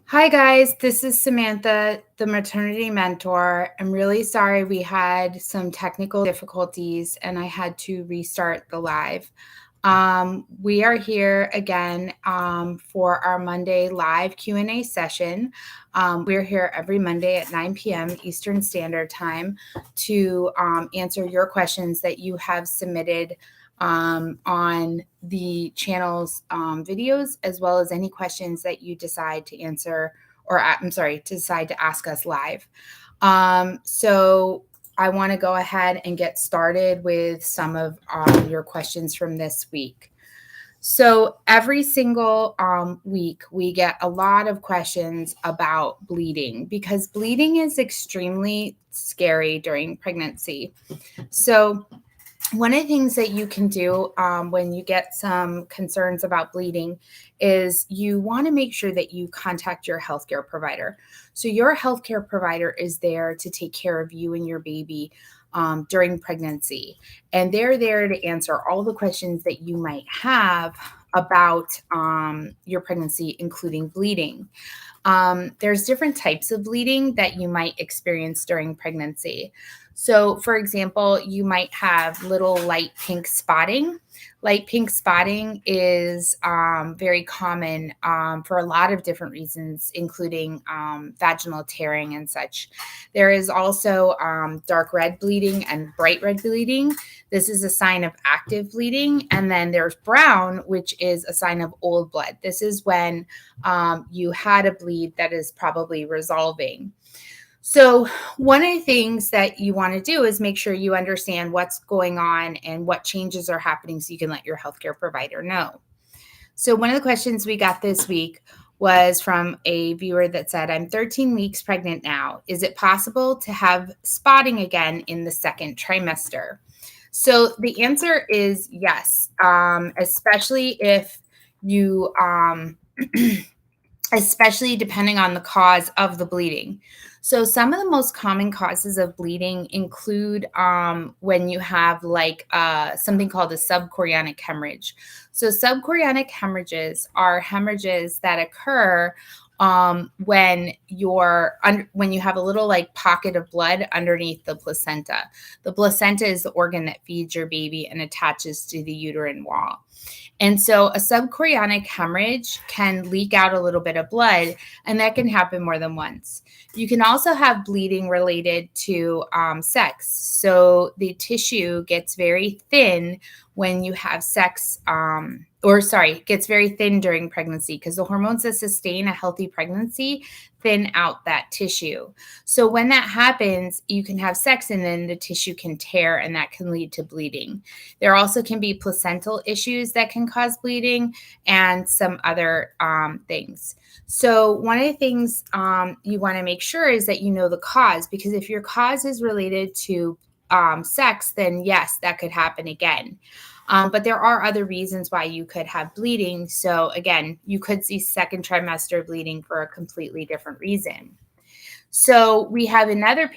Hi guys, this is Samantha, the maternity mentor. I'm really sorry we had some technical difficulties and I had to restart the live. We are here again for our Monday live Q&A session. We're here every Monday at 9 p.m. Eastern Standard Time to answer your questions that you have submitted on the channel's videos, as well as any questions that you decide to answer, or decide to ask us live. So I want to go ahead and get started with some of your questions from this week. So every single week, we get a lot of questions about bleeding because bleeding is extremely scary during pregnancy. So one of the things that you can do when you get some concerns about bleeding is you want to make sure that you contact your healthcare provider. So your healthcare provider is there to take care of you and your baby during pregnancy. And they're there to answer all the questions that you might have about your pregnancy, including bleeding. There's different types of bleeding that you might experience during pregnancy. So, for example, you might have little light pink spotting. Light pink spotting is very common for a lot of different reasons, including vaginal tearing and such. There is also dark red bleeding and bright red bleeding. This is a sign of active bleeding. And then there's brown, which is a sign of old blood. This is when you had a bleed that is probably resolving. So one of the things that you want to do is make sure you understand what's going on and what changes are happening so you can let your healthcare provider know. So one of the questions we got this week was from a viewer that said, I'm 13 weeks pregnant now. Is it possible to have spotting again in the second trimester? So the answer is yes, especially if you, especially depending on the cause of the bleeding. So some of the most common causes of bleeding include when you have something called a subchorionic hemorrhage. So subchorionic hemorrhages are hemorrhages that occur when you have a little pocket of blood underneath the placenta. The placenta is the organ that feeds your baby and attaches to the uterine wall. And so a subchorionic hemorrhage can leak out a little bit of blood, and that can happen more than once. You can also have bleeding related to sex. So the tissue gets very thin when you have sex, gets very thin during pregnancy because the hormones that sustain a healthy pregnancy thin out that tissue. So when that happens, you can have sex and then the tissue can tear and that can lead to bleeding. There also can be placental issues that can cause bleeding and some other things. So one of the things you want to make sure is that you know the cause, because if your cause is related to sex, then yes, that could happen again. But there are other reasons why you could have bleeding. So again, you could see second trimester bleeding for a completely different reason. So we have another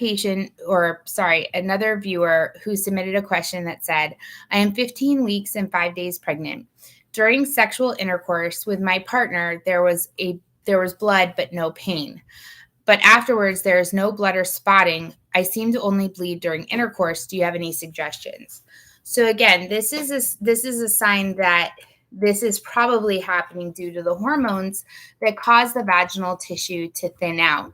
viewer who submitted a question that said, I am 15 weeks and 5 days pregnant. During sexual intercourse with my partner, there was blood, but no pain. But afterwards, there is no blood or spotting. I seem to only bleed during intercourse. Do you have any suggestions? So again, this is a sign that this is probably happening due to the hormones that cause the vaginal tissue to thin out.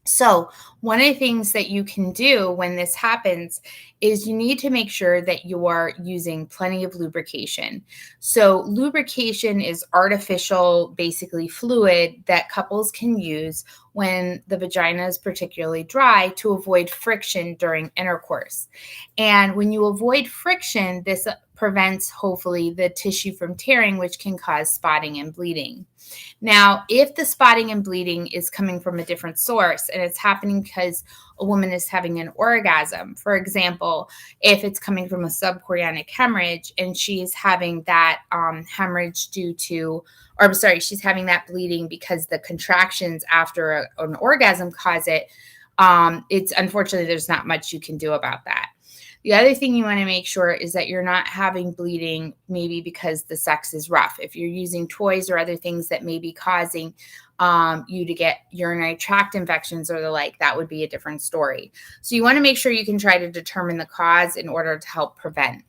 So one of the things that you can do when this happens is you need to make sure that you are using plenty of lubrication. So lubrication is artificial, basically fluid that couples can use when the vagina is particularly dry to avoid friction during intercourse. And when you avoid friction, this prevents, hopefully, the tissue from tearing, which can cause spotting and bleeding. Now, if the spotting and bleeding is coming from a different source and it's happening because a woman is having an orgasm, for example, if it's coming from a subchorionic hemorrhage and she's having that hemorrhage she's having that bleeding because the contractions after an orgasm cause it, it's unfortunately, there's not much you can do about that. The other thing you want to make sure is that you're not having bleeding, maybe because the sex is rough. If you're using toys or other things that may be causing you to get urinary tract infections or the like, that would be a different story. So you want to make sure you can try to determine the cause in order to help prevent.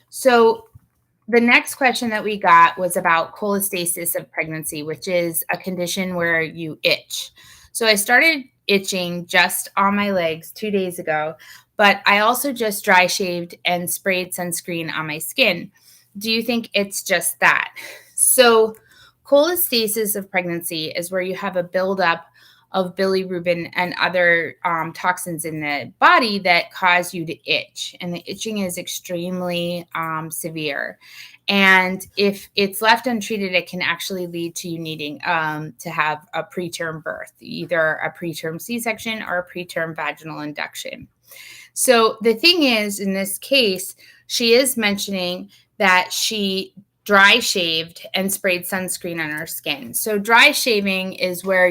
So the next question that we got was about cholestasis of pregnancy, which is a condition where you itch. So I started itching just on my legs 2 days ago, but I also just dry shaved and sprayed sunscreen on my skin. Do you think it's just that? So cholestasis of pregnancy is where you have a buildup of bilirubin and other toxins in the body that cause you to itch. And the itching is extremely severe. And if it's left untreated, it can actually lead to you needing to have a preterm birth, either a preterm C-section or a preterm vaginal induction. So the thing is, in this case, she is mentioning that she dry shaved and sprayed sunscreen on her skin. So dry shaving is where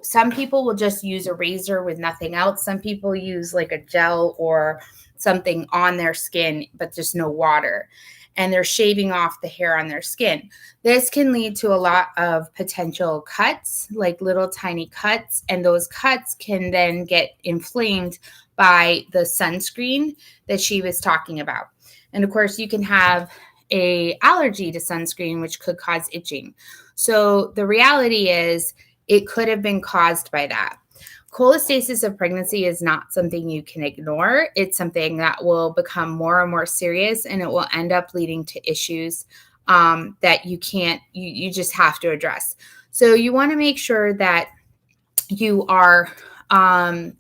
some people will just use a razor with nothing else. Some people use like a gel or something on their skin, but just no water. And they're shaving off the hair on their skin. This can lead to a lot of potential cuts, like little tiny cuts. And those cuts can then get inflamed by the sunscreen that she was talking about. And of course, you can have an allergy to sunscreen, which could cause itching. So the reality is it could have been caused by that. Cholestasis of pregnancy is not something you can ignore. It's something that will become more and more serious, and it will end up leading to issues that you just have to address. So you want to make sure that you are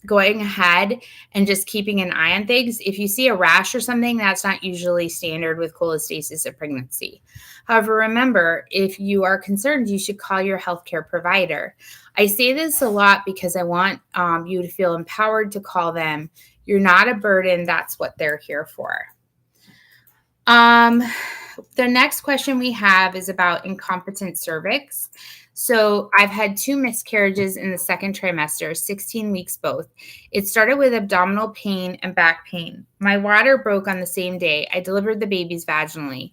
going ahead and just keeping an eye on things. If you see a rash or something, that's not usually standard with cholestasis of pregnancy. However, remember, if you are concerned, you should call your healthcare provider. I say this a lot because I want you to feel empowered to call them. You're not a burden. That's what they're here for. The next question we have is about incompetent cervix. So I've had 2 miscarriages in the second trimester, 16 weeks both. It started with abdominal pain and back pain. My water broke on the same day. I delivered the babies vaginally.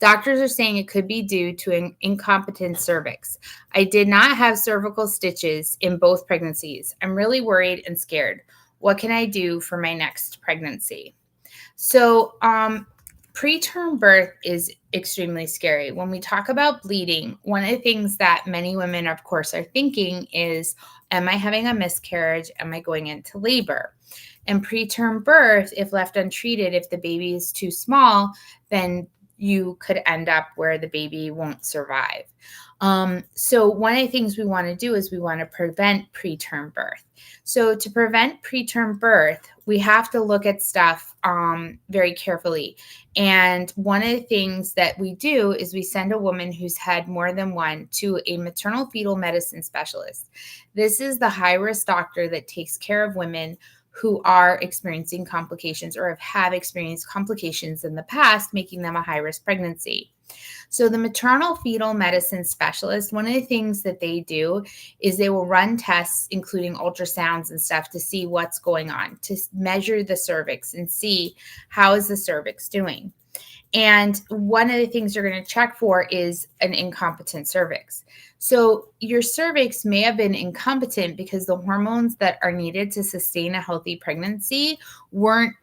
Doctors are saying it could be due to an incompetent cervix. I did not have cervical stitches in both pregnancies. I'm really worried and scared. What can I do for my next pregnancy? So, preterm birth is extremely scary. When we talk about bleeding, one of the things that many women, of course, are thinking is, am I having a miscarriage? Am I going into labor? And preterm birth, if left untreated, if the baby is too small, then you could end up where the baby won't survive. So one of the things we want to do is we want to prevent preterm birth. So to prevent preterm birth, we have to look at stuff very carefully. And one of the things that we do is we send a woman who's had more than one to a maternal fetal medicine specialist. This is the high-risk doctor that takes care of women who are experiencing complications or have experienced complications in the past, making them a high-risk pregnancy. So the maternal fetal medicine specialist, one of the things that they do is they will run tests, including ultrasounds and stuff, to see what's going on, to measure the cervix and see how is the cervix doing. And one of the things you're going to check for is an incompetent cervix. So your cervix may have been incompetent because the hormones that are needed to sustain a healthy pregnancy weren't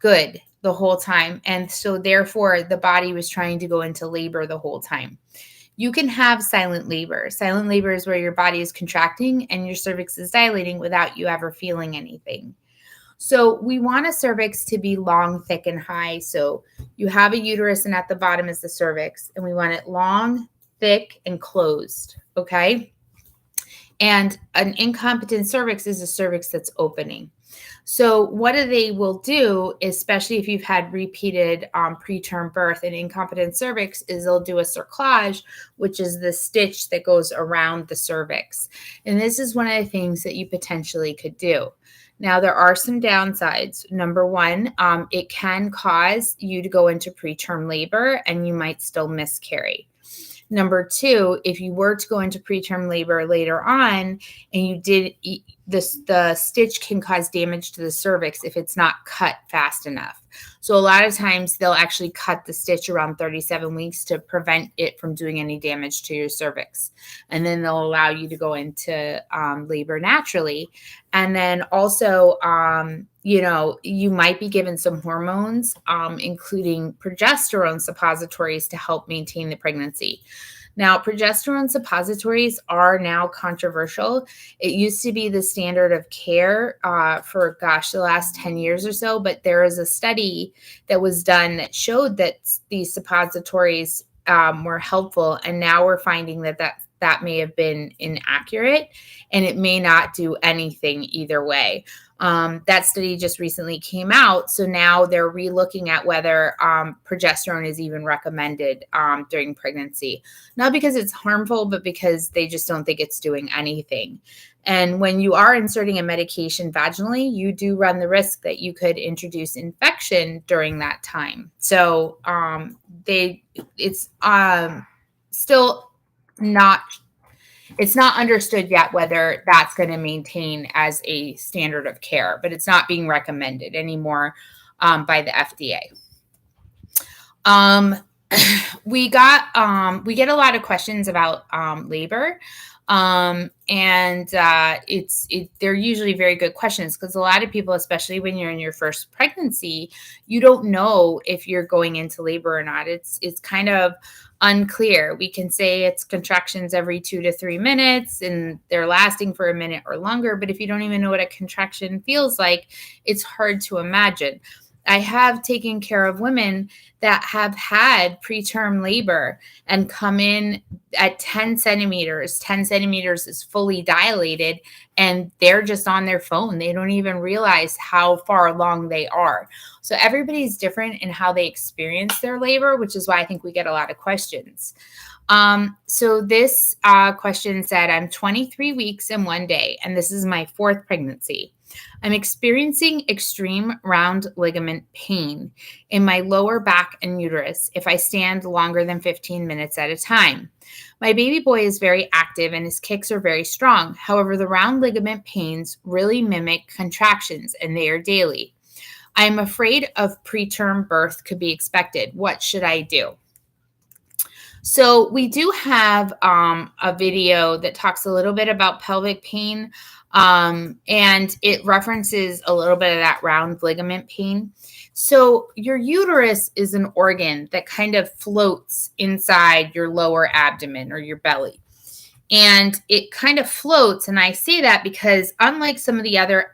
good the whole time. And so therefore the body was trying to go into labor the whole time. You can have silent labor. Silent labor is where your body is contracting and your cervix is dilating without you ever feeling anything. So we want a cervix to be long, thick, and high. So you have a uterus and at the bottom is the cervix, and we want it long, thick, and closed, okay? And an incompetent cervix is a cervix that's opening. So what they will do, especially if you've had repeated preterm birth and incompetent cervix, is they'll do a cerclage, which is the stitch that goes around the cervix. And this is one of the things that you potentially could do. Now, there are some downsides. Number one, it can cause you to go into preterm labor and you might still miscarry. Number two, if you were to go into preterm labor later on and you did the stitch can cause damage to the cervix if it's not cut fast enough. So a lot of times they'll actually cut the stitch around 37 weeks to prevent it from doing any damage to your cervix. And then they'll allow you to go into labor naturally. And then also, you might be given some hormones, including progesterone suppositories to help maintain the pregnancy. Now, progesterone suppositories are now controversial. It used to be the standard of care for, the last 10 years or so, but there is a study that was done that showed that these suppositories were helpful, and now we're finding that may have been inaccurate, and it may not do anything either way. That study just recently came out, so now they're relooking at whether progesterone is even recommended during pregnancy. Not because it's harmful, but because they just don't think it's doing anything. And when you are inserting a medication vaginally, you do run the risk that you could introduce infection during that time. So it's still not understood yet whether that's going to maintain as a standard of care, but it's not being recommended anymore by the FDA. We get a lot of questions about labor. They're usually very good questions because a lot of people, especially when you're in your first pregnancy, you don't know if you're going into labor or not. It's kind of unclear. We can say it's contractions every 2 to 3 minutes and they're lasting for a minute or longer. But if you don't even know what a contraction feels like, it's hard to imagine. I have taken care of women that have had preterm labor and come in at 10 centimeters. 10 centimeters is fully dilated and they're just on their phone. They don't even realize how far along they are. So everybody's different in how they experience their labor, which is why I think we get a lot of questions. So this question said, I'm 23 weeks and 1 day, and this is my 4th pregnancy. I'm experiencing extreme round ligament pain in my lower back and uterus if I stand longer than 15 minutes at a time. My baby boy is very active and his kicks are very strong. However, the round ligament pains really mimic contractions and they are daily. I am afraid of preterm birth could be expected. What should I do? So we do have a video that talks a little bit about pelvic pain. And it references a little bit of that round ligament pain. So your uterus is an organ that kind of floats inside your lower abdomen or your belly. And it kind of floats. And I say that because unlike some of the other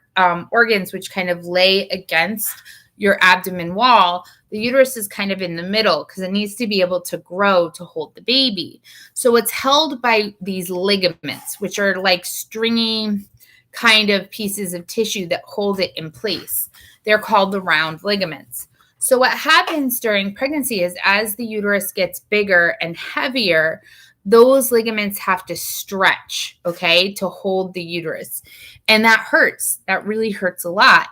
organs, which kind of lay against your abdomen wall, the uterus is kind of in the middle because it needs to be able to grow to hold the baby. So it's held by these ligaments, which are like stringy kind of pieces of tissue that hold it in place. They're called the round ligaments. So what happens during pregnancy is as the uterus gets bigger and heavier, those ligaments have to stretch, okay, to hold the uterus. And that hurts. That really hurts a lot.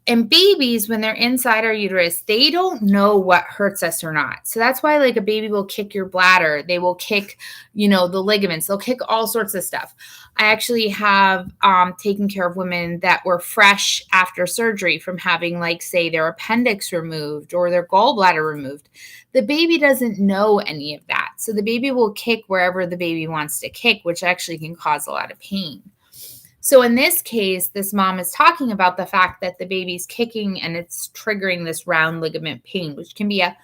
And babies, when they're inside our uterus, they don't know what hurts us or not. So that's why like a baby will kick your bladder. They will kick, the ligaments. They'll kick all sorts of stuff. I actually have taken care of women that were fresh after surgery from having say their appendix removed or their gallbladder removed. The baby doesn't know any of that. So the baby will kick wherever the baby wants to kick, which actually can cause a lot of pain. So in this case, this mom is talking about the fact that the baby's kicking and it's triggering this round ligament pain, which can be a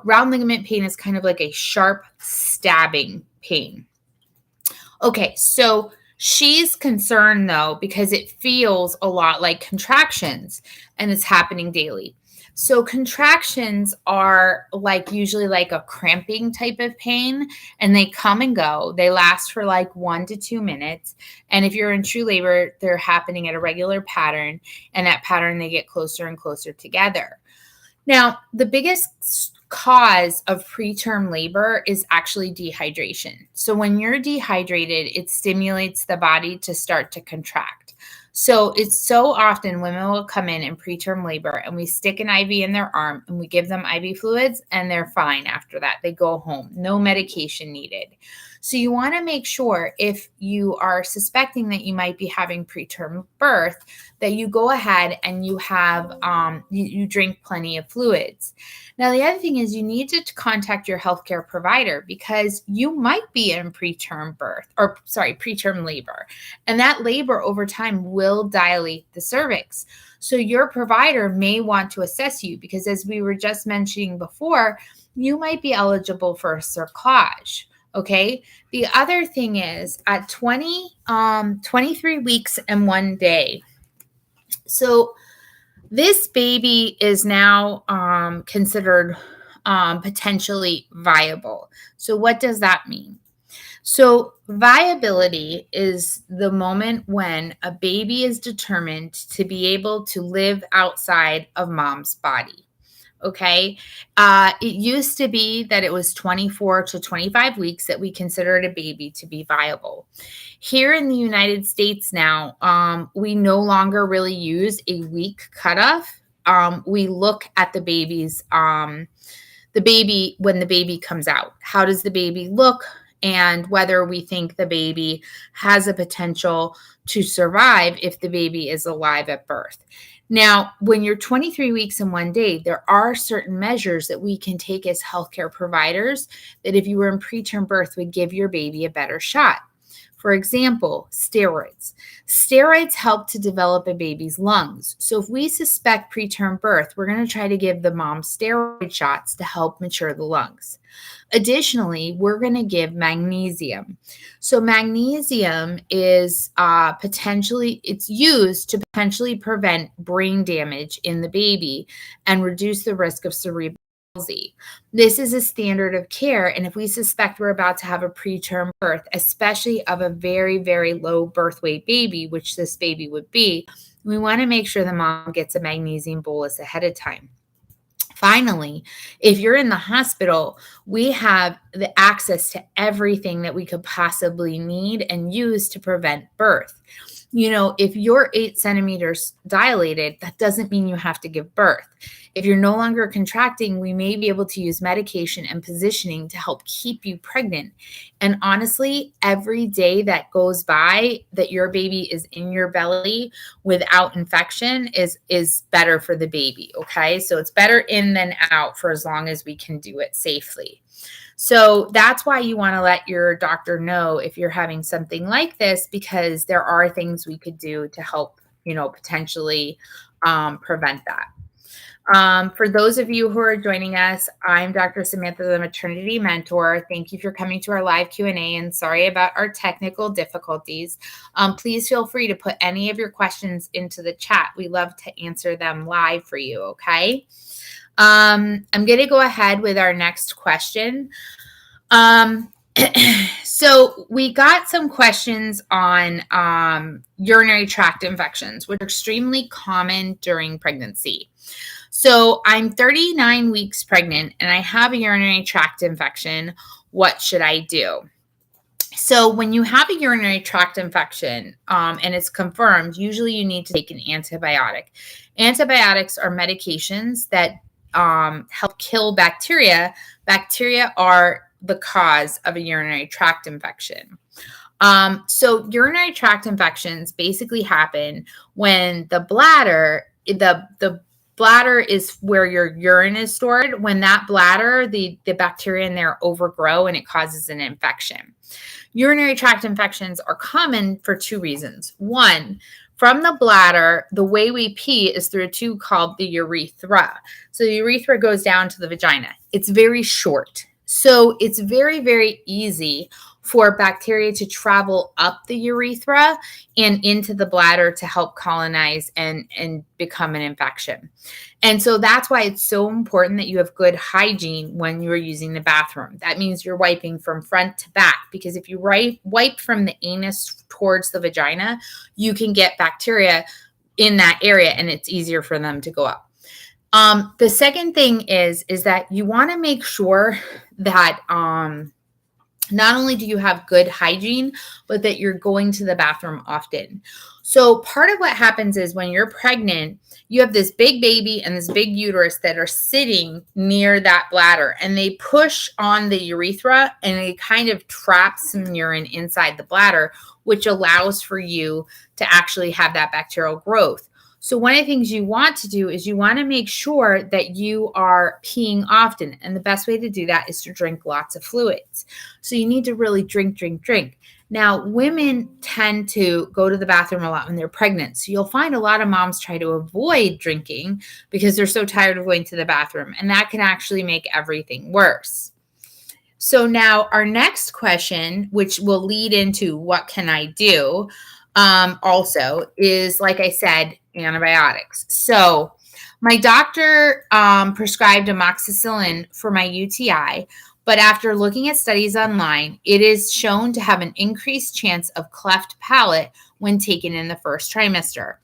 round ligament pain is kind of like a sharp stabbing pain. Okay, so she's concerned though, because it feels a lot like contractions and it's happening daily. So contractions are usually a cramping type of pain and they come and go. They last for 1 to 2 minutes. And if you're in true labor, they're happening at a regular pattern, and that pattern, they get closer and closer together. Now, the biggest cause of preterm labor is actually dehydration. So when you're dehydrated, it stimulates the body to start to contract. So it's so often women will come in preterm labor and we stick an IV in their arm and we give them IV fluids and they're fine after that. They go home, no medication needed. So you want to make sure if you are suspecting that you might be having preterm birth, that you go ahead and you have you drink plenty of fluids. Now, the other thing is you need to contact your healthcare provider because you might be in preterm labor. And that labor over time will dilate the cervix. So your provider may want to assess you because, as we were just mentioning before, you might be eligible for a cerclage. Okay. The other thing is at 23 weeks and 1 day. So this baby is now considered potentially viable. So what does that mean? So viability is the moment when a baby is determined to be able to live outside of mom's body. Okay. It used to be that it was 24 to 25 weeks that we considered a baby to be viable. Here in the United States now, we no longer really use a week cutoff. We look at the baby when the baby comes out. How does the baby look? And whether we think the baby has a potential to survive if the baby is alive at birth. Now, when you're 23 weeks and 1 day, there are certain measures that we can take as healthcare providers that if you were in preterm birth would give your baby a better shot. For example, steroids. Steroids help to develop a baby's lungs. So if we suspect preterm birth, we're going to try to give the mom steroid shots to help mature the lungs. Additionally, we're going to give magnesium. So magnesium is it's used to potentially prevent brain damage in the baby and reduce the risk of cerebral palsy. This is a standard of care. And if we suspect we're about to have a preterm birth, especially of a very, very low birth weight baby, which this baby would be, we want to make sure the mom gets a magnesium bolus ahead of time. Finally, if you're in the hospital, we have the access to everything that we could possibly need and use to prevent birth. You know, if you're 8 centimeters dilated, that doesn't mean you have to give birth. If you're no longer contracting, we may be able to use medication and positioning to help keep you pregnant. And honestly, every day that goes by that your baby is in your belly without infection is better for the baby, okay? So it's better in than out for as long as we can do it safely. So that's why you want to let your doctor know if you're having something like this, because there are things we could do to help, potentially prevent that. For those of you who are joining us, I'm Dr. Samantha, the maternity mentor. Thank you for coming to our live Q&A, and sorry about our technical difficulties. Please feel free to put any of your questions into the chat. We love to answer them live for you, okay? I'm going to go ahead with our next question. So we got some questions on urinary tract infections, which are extremely common during pregnancy. So I'm 39 weeks pregnant and I have a urinary tract infection. What should I do? So when you have a urinary tract infection and it's confirmed, usually you need to take an antibiotic. Antibiotics are medications that help kill bacteria. Bacteria are the cause of a urinary tract infection. So urinary tract infections basically happen when the bladder is where your urine is stored. When that bladder, the bacteria in there overgrow and it causes an infection. Urinary tract infections are common for 2 reasons. One, from the bladder, the way we pee is through a tube called the urethra. So the urethra goes down to the vagina. It's very short. So it's very, very easy for bacteria to travel up the urethra and into the bladder to help colonize and become an infection. And so that's why it's so important that you have good hygiene when you're using the bathroom. That means you're wiping from front to back, because if you wipe from the anus towards the vagina, you can get bacteria in that area and it's easier for them to go up. The second thing is that you want to make sure that not only do you have good hygiene, but that you're going to the bathroom often. So part of what happens is when you're pregnant, you have this big baby and this big uterus that are sitting near that bladder, and they push on the urethra and it kind of traps some urine inside the bladder, which allows for you to actually have that bacterial growth. So one of the things you want to do is you want to make sure that you are peeing often. And the best way to do that is to drink lots of fluids. So you need to really drink. Now, women tend to go to the bathroom a lot when they're pregnant. So you'll find a lot of moms try to avoid drinking because they're so tired of going to the bathroom. And that can actually make everything worse. So now our next question, which will lead into what can I do, also is, like I said, antibiotics. So my doctor prescribed amoxicillin for my UTI, but after looking at studies online, it is shown to have an increased chance of cleft palate when taken in the first trimester.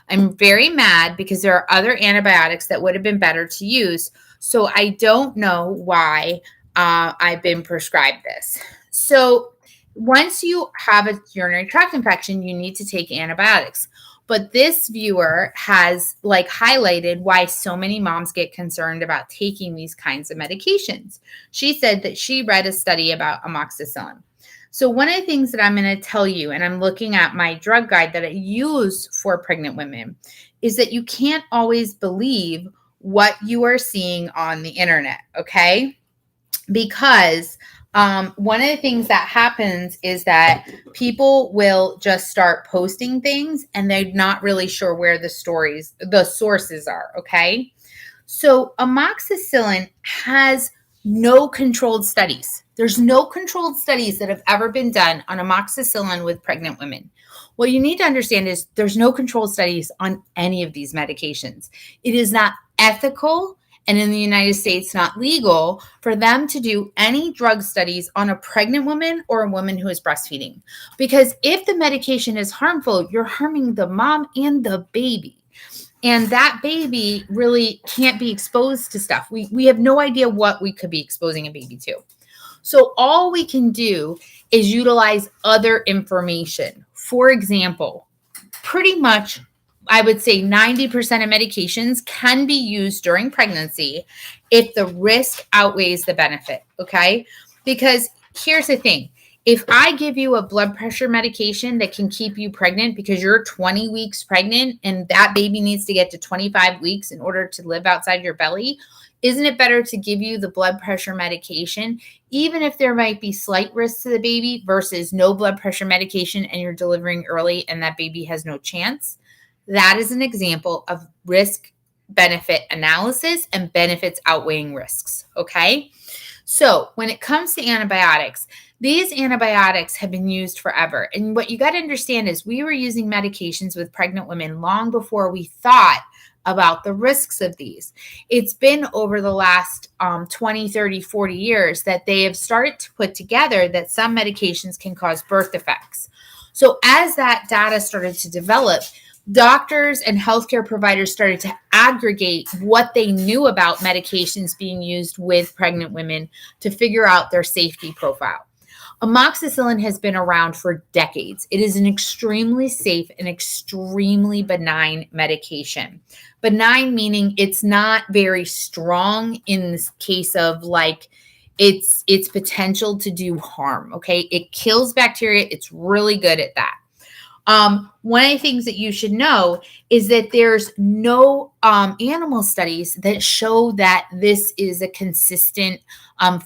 I'm very mad because there are other antibiotics that would have been better to use. So I don't know why I've been prescribed this. So once you have a urinary tract infection, you need to take antibiotics. But this viewer has highlighted why so many moms get concerned about taking these kinds of medications. She said that she read a study about amoxicillin. So one of the things that I'm going to tell you, and I'm looking at my drug guide that I use for pregnant women, is that you can't always believe what you are seeing on the internet, okay? Because one of the things that happens is that people will just start posting things and they're not really sure where the sources are, okay? So amoxicillin has no controlled studies. There's no controlled studies that have ever been done on amoxicillin with pregnant women. What you need to understand is there's no controlled studies on any of these medications. It is not ethical, and in the United States, not legal for them to do any drug studies on a pregnant woman or a woman who is breastfeeding. Because if the medication is harmful, you're harming the mom and the baby. And that baby really can't be exposed to stuff. We have no idea what we could be exposing a baby to. So all we can do is utilize other information. For example, pretty much I would say 90% of medications can be used during pregnancy if the risk outweighs the benefit, okay? Because here's the thing. If I give you a blood pressure medication that can keep you pregnant because you're 20 weeks pregnant and that baby needs to get to 25 weeks in order to live outside your belly, isn't it better to give you the blood pressure medication, even if there might be slight risks to the baby, versus no blood pressure medication and you're delivering early and that baby has no chance? That is an example of risk-benefit analysis and benefits outweighing risks, okay? So when it comes to antibiotics, these antibiotics have been used forever. And what you got to understand is we were using medications with pregnant women long before we thought about the risks of these. It's been over the last 20, 30, 40 years that they have started to put together that some medications can cause birth defects. So as that data started to develop, doctors and healthcare providers started to aggregate what they knew about medications being used with pregnant women to figure out their safety profile. Amoxicillin has been around for decades. It is an extremely safe and extremely benign medication. Benign meaning it's not very strong in this case of its potential to do harm, okay? It kills bacteria. It's really good at that. One of the things that you should know is that there's no animal studies that show that this is a consistent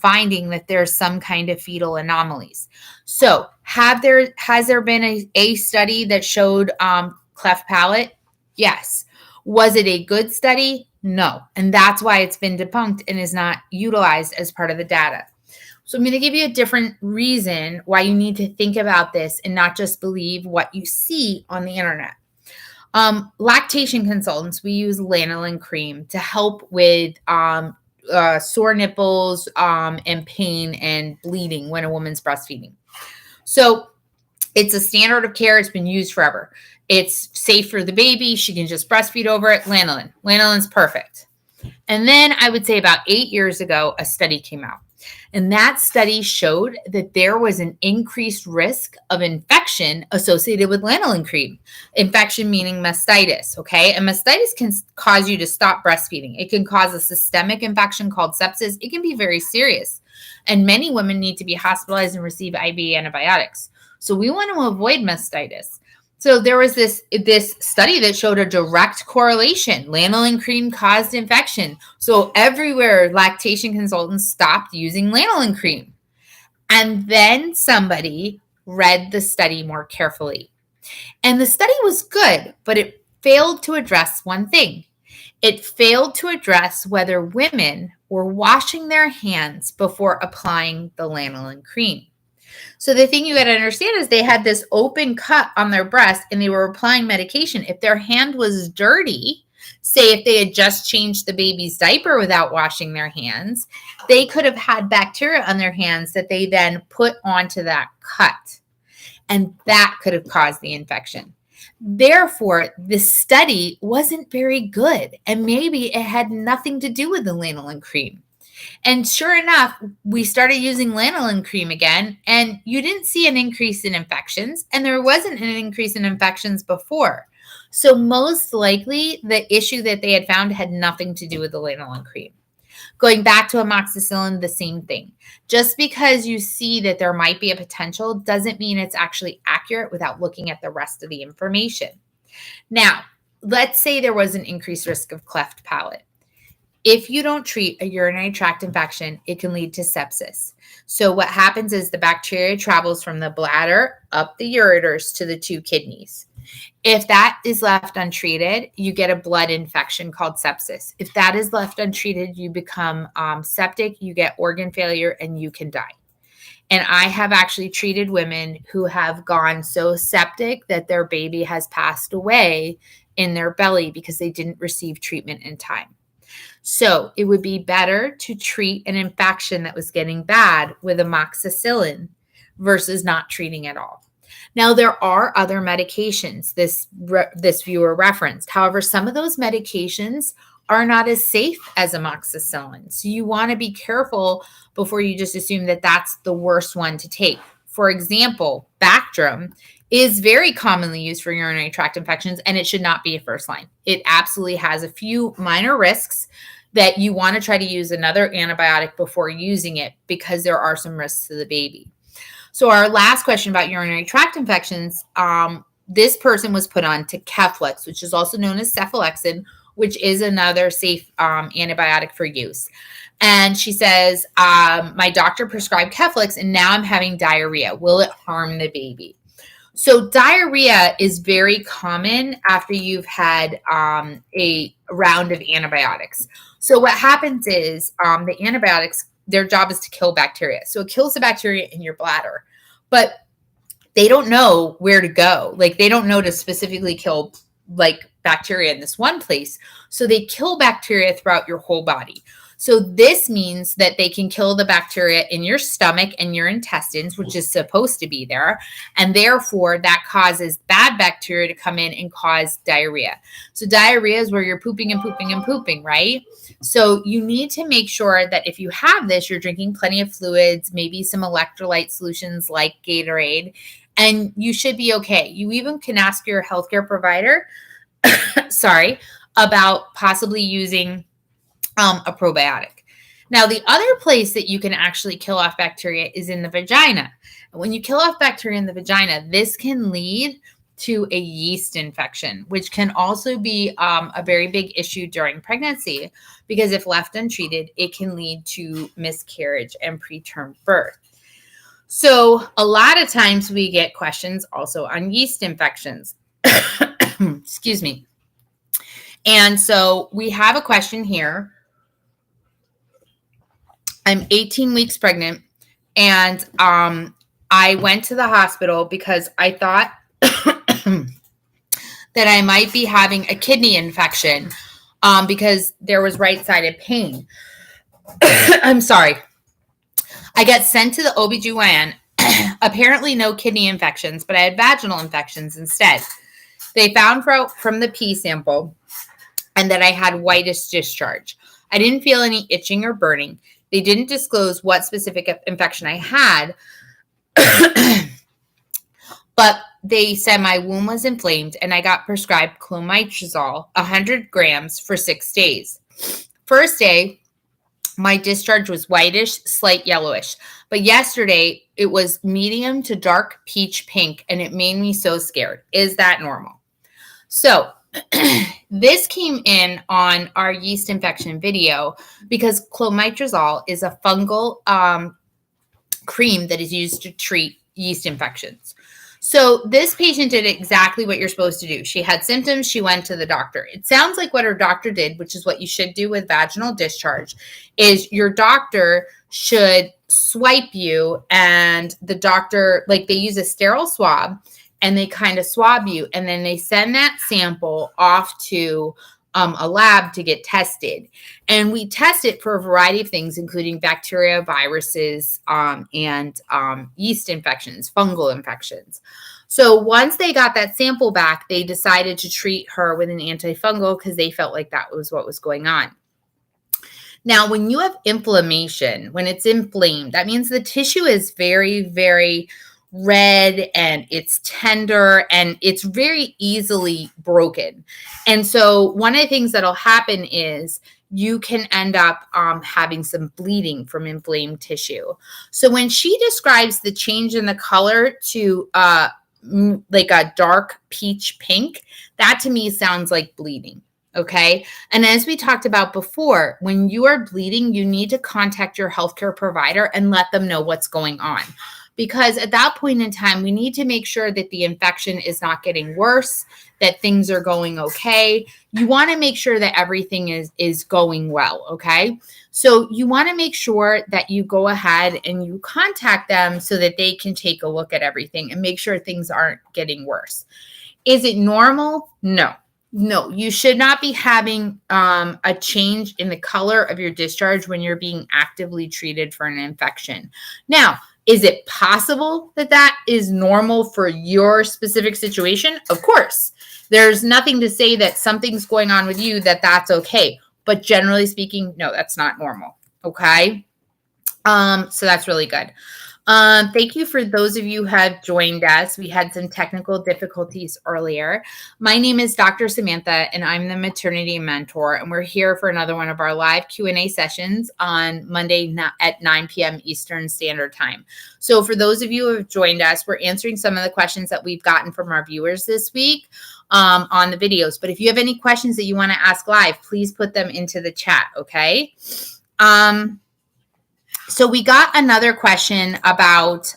finding that there's some kind of fetal anomalies. So has there been a study that showed cleft palate? Yes. Was it a good study? No. And that's why it's been debunked and is not utilized as part of the data. So I'm going to give you a different reason why you need to think about this and not just believe what you see on the internet. Lactation consultants, we use lanolin cream to help with sore nipples and pain and bleeding when a woman's breastfeeding. So it's a standard of care. It's been used forever. It's safe for the baby. She can just breastfeed over it. Lanolin. Lanolin's perfect. And then I would say about 8 years ago, a study came out. And that study showed that there was an increased risk of infection associated with lanolin cream. Infection meaning mastitis, okay? And mastitis can cause you to stop breastfeeding. It can cause a systemic infection called sepsis. It can be very serious. And many women need to be hospitalized and receive IV antibiotics. So we want to avoid mastitis. So there was this study that showed a direct correlation. Lanolin cream caused infection. So everywhere, lactation consultants stopped using lanolin cream. And then somebody read the study more carefully. And the study was good, but it failed to address one thing. It failed to address whether women were washing their hands before applying the lanolin cream. So the thing you got to understand is they had this open cut on their breast and they were applying medication. If their hand was dirty, say if they had just changed the baby's diaper without washing their hands, they could have had bacteria on their hands that they then put onto that cut. And that could have caused the infection. Therefore, the study wasn't very good. And maybe it had nothing to do with the lanolin cream. And sure enough, we started using lanolin cream again, and you didn't see an increase in infections, and there wasn't an increase in infections before. So most likely, the issue that they had found had nothing to do with the lanolin cream. Going back to amoxicillin, the same thing. Just because you see that there might be a potential doesn't mean it's actually accurate without looking at the rest of the information. Now, let's say there was an increased risk of cleft palate. If you don't treat a urinary tract infection, it can lead to sepsis. So what happens is the bacteria travels from the bladder up the ureters to the two kidneys. If that is left untreated, you get a blood infection called sepsis. If that is left untreated, you become septic, you get organ failure, and you can die. And I have actually treated women who have gone so septic that their baby has passed away in their belly because they didn't receive treatment in time. So it would be better to treat an infection that was getting bad with amoxicillin versus not treating at all. Now, there are other medications this viewer referenced. However, some of those medications are not as safe as amoxicillin. So you want to be careful before you just assume that that's the worst one to take. For example, Bactrim is very commonly used for urinary tract infections, and it should not be a first line. It absolutely has a few minor risks that you want to try to use another antibiotic before using it because there are some risks to the baby. So our last question about urinary tract infections, this person was put on to Keflex, which is also known as cephalexin, which is another safe antibiotic for use. And she says, my doctor prescribed Keflex and now I'm having diarrhea. Will it harm the baby? So diarrhea is very common after you've had a round of antibiotics. So what happens is the antibiotics, their job is to kill bacteria. So it kills the bacteria in your bladder, but they don't know where to go. Like they don't know to specifically kill like bacteria in this one place. So they kill bacteria throughout your whole body. So this means that they can kill the bacteria in your stomach and your intestines, which is supposed to be there. And therefore, that causes bad bacteria to come in and cause diarrhea. So diarrhea is where you're pooping and pooping and pooping, right? So you need to make sure that if you have this, you're drinking plenty of fluids, maybe some electrolyte solutions like Gatorade, and you should be okay. You even can ask your healthcare provider, about possibly using a probiotic. Now, the other place that you can actually kill off bacteria is in the vagina. When you kill off bacteria in the vagina, this can lead to a yeast infection, which can also be a very big issue during pregnancy because if left untreated, it can lead to miscarriage and preterm birth. So a lot of times we get questions also on yeast infections. Excuse me. And so we have a question here. I'm 18 weeks pregnant, and I went to the hospital because I thought that I might be having a kidney infection because there was right-sided pain. I'm sorry. I got sent to the OBGYN. Apparently no kidney infections, but I had vaginal infections instead. They found from the pee sample and that I had whitish discharge. I didn't feel any itching or burning. They didn't disclose what specific infection I had, but they said my wound was inflamed and I got prescribed clomiprazole, 100 grams for 6 days. First day, my discharge was whitish, slight yellowish. But yesterday, it was medium to dark peach pink, and it made me so scared. Is that normal? So this came in on our yeast infection video because clomiprazole is a fungal cream that is used to treat yeast infections. So this patient did exactly what you're supposed to do. She had symptoms. She went to the doctor. It sounds like what her doctor did, which is what you should do with vaginal discharge, is your doctor should swipe you, and the doctor, like, they use a sterile swab and they kind of swab you, and then they send that sample off to a lab to get tested. And we test it for a variety of things, including bacteria, viruses, and yeast infections, fungal infections. So once they got that sample back, they decided to treat her with an antifungal because they felt like that was what was going on. Now, when you have inflammation, when it's inflamed, that means the tissue is very, very red and it's tender and it's very easily broken. And so one of the things that'll happen is you can end up having some bleeding from inflamed tissue. So when she describes the change in the color to like a dark peach pink, that to me sounds like bleeding. Okay. And as we talked about before, when you are bleeding, you need to contact your healthcare provider and let them know what's going on. Because at that point in time, we need to make sure that the infection is not getting worse, that things are going okay. You want to make sure that everything is going well, okay? So you want to make sure that you go ahead and you contact them so that they can take a look at everything and make sure things aren't getting worse. Is it normal? No. No, you should not be having a change in the color of your discharge when you're being actively treated for an infection. Now, is it possible that that is normal for your specific situation? Of course. There's nothing to say that something's going on with you that's okay. But generally speaking, no, that's not normal. Okay? So that's really good. Thank you for those of you who have joined us. We had some technical difficulties earlier. My name is Dr. Samantha, and I'm the maternity mentor, and we're here for another one of our live Q&A sessions on Monday at 9 p.m. Eastern Standard Time. So for those of you who have joined us, we're answering some of the questions that we've gotten from our viewers this week on the videos. But if you have any questions that you want to ask live, please put them into the chat, okay? So we got another question about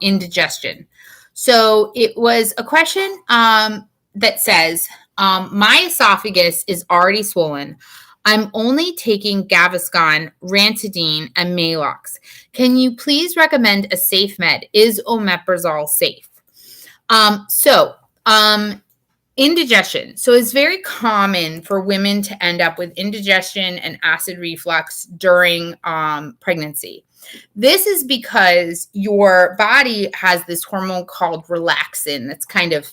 indigestion. So it was a question that says, my esophagus is already swollen. I'm only taking Gaviscon, Ranitidine, and Maalox. Can you please recommend a safe med? Is omeprazole safe? Indigestion. So it's very common for women to end up with indigestion and acid reflux during pregnancy. This is because your body has this hormone called relaxin that's kind of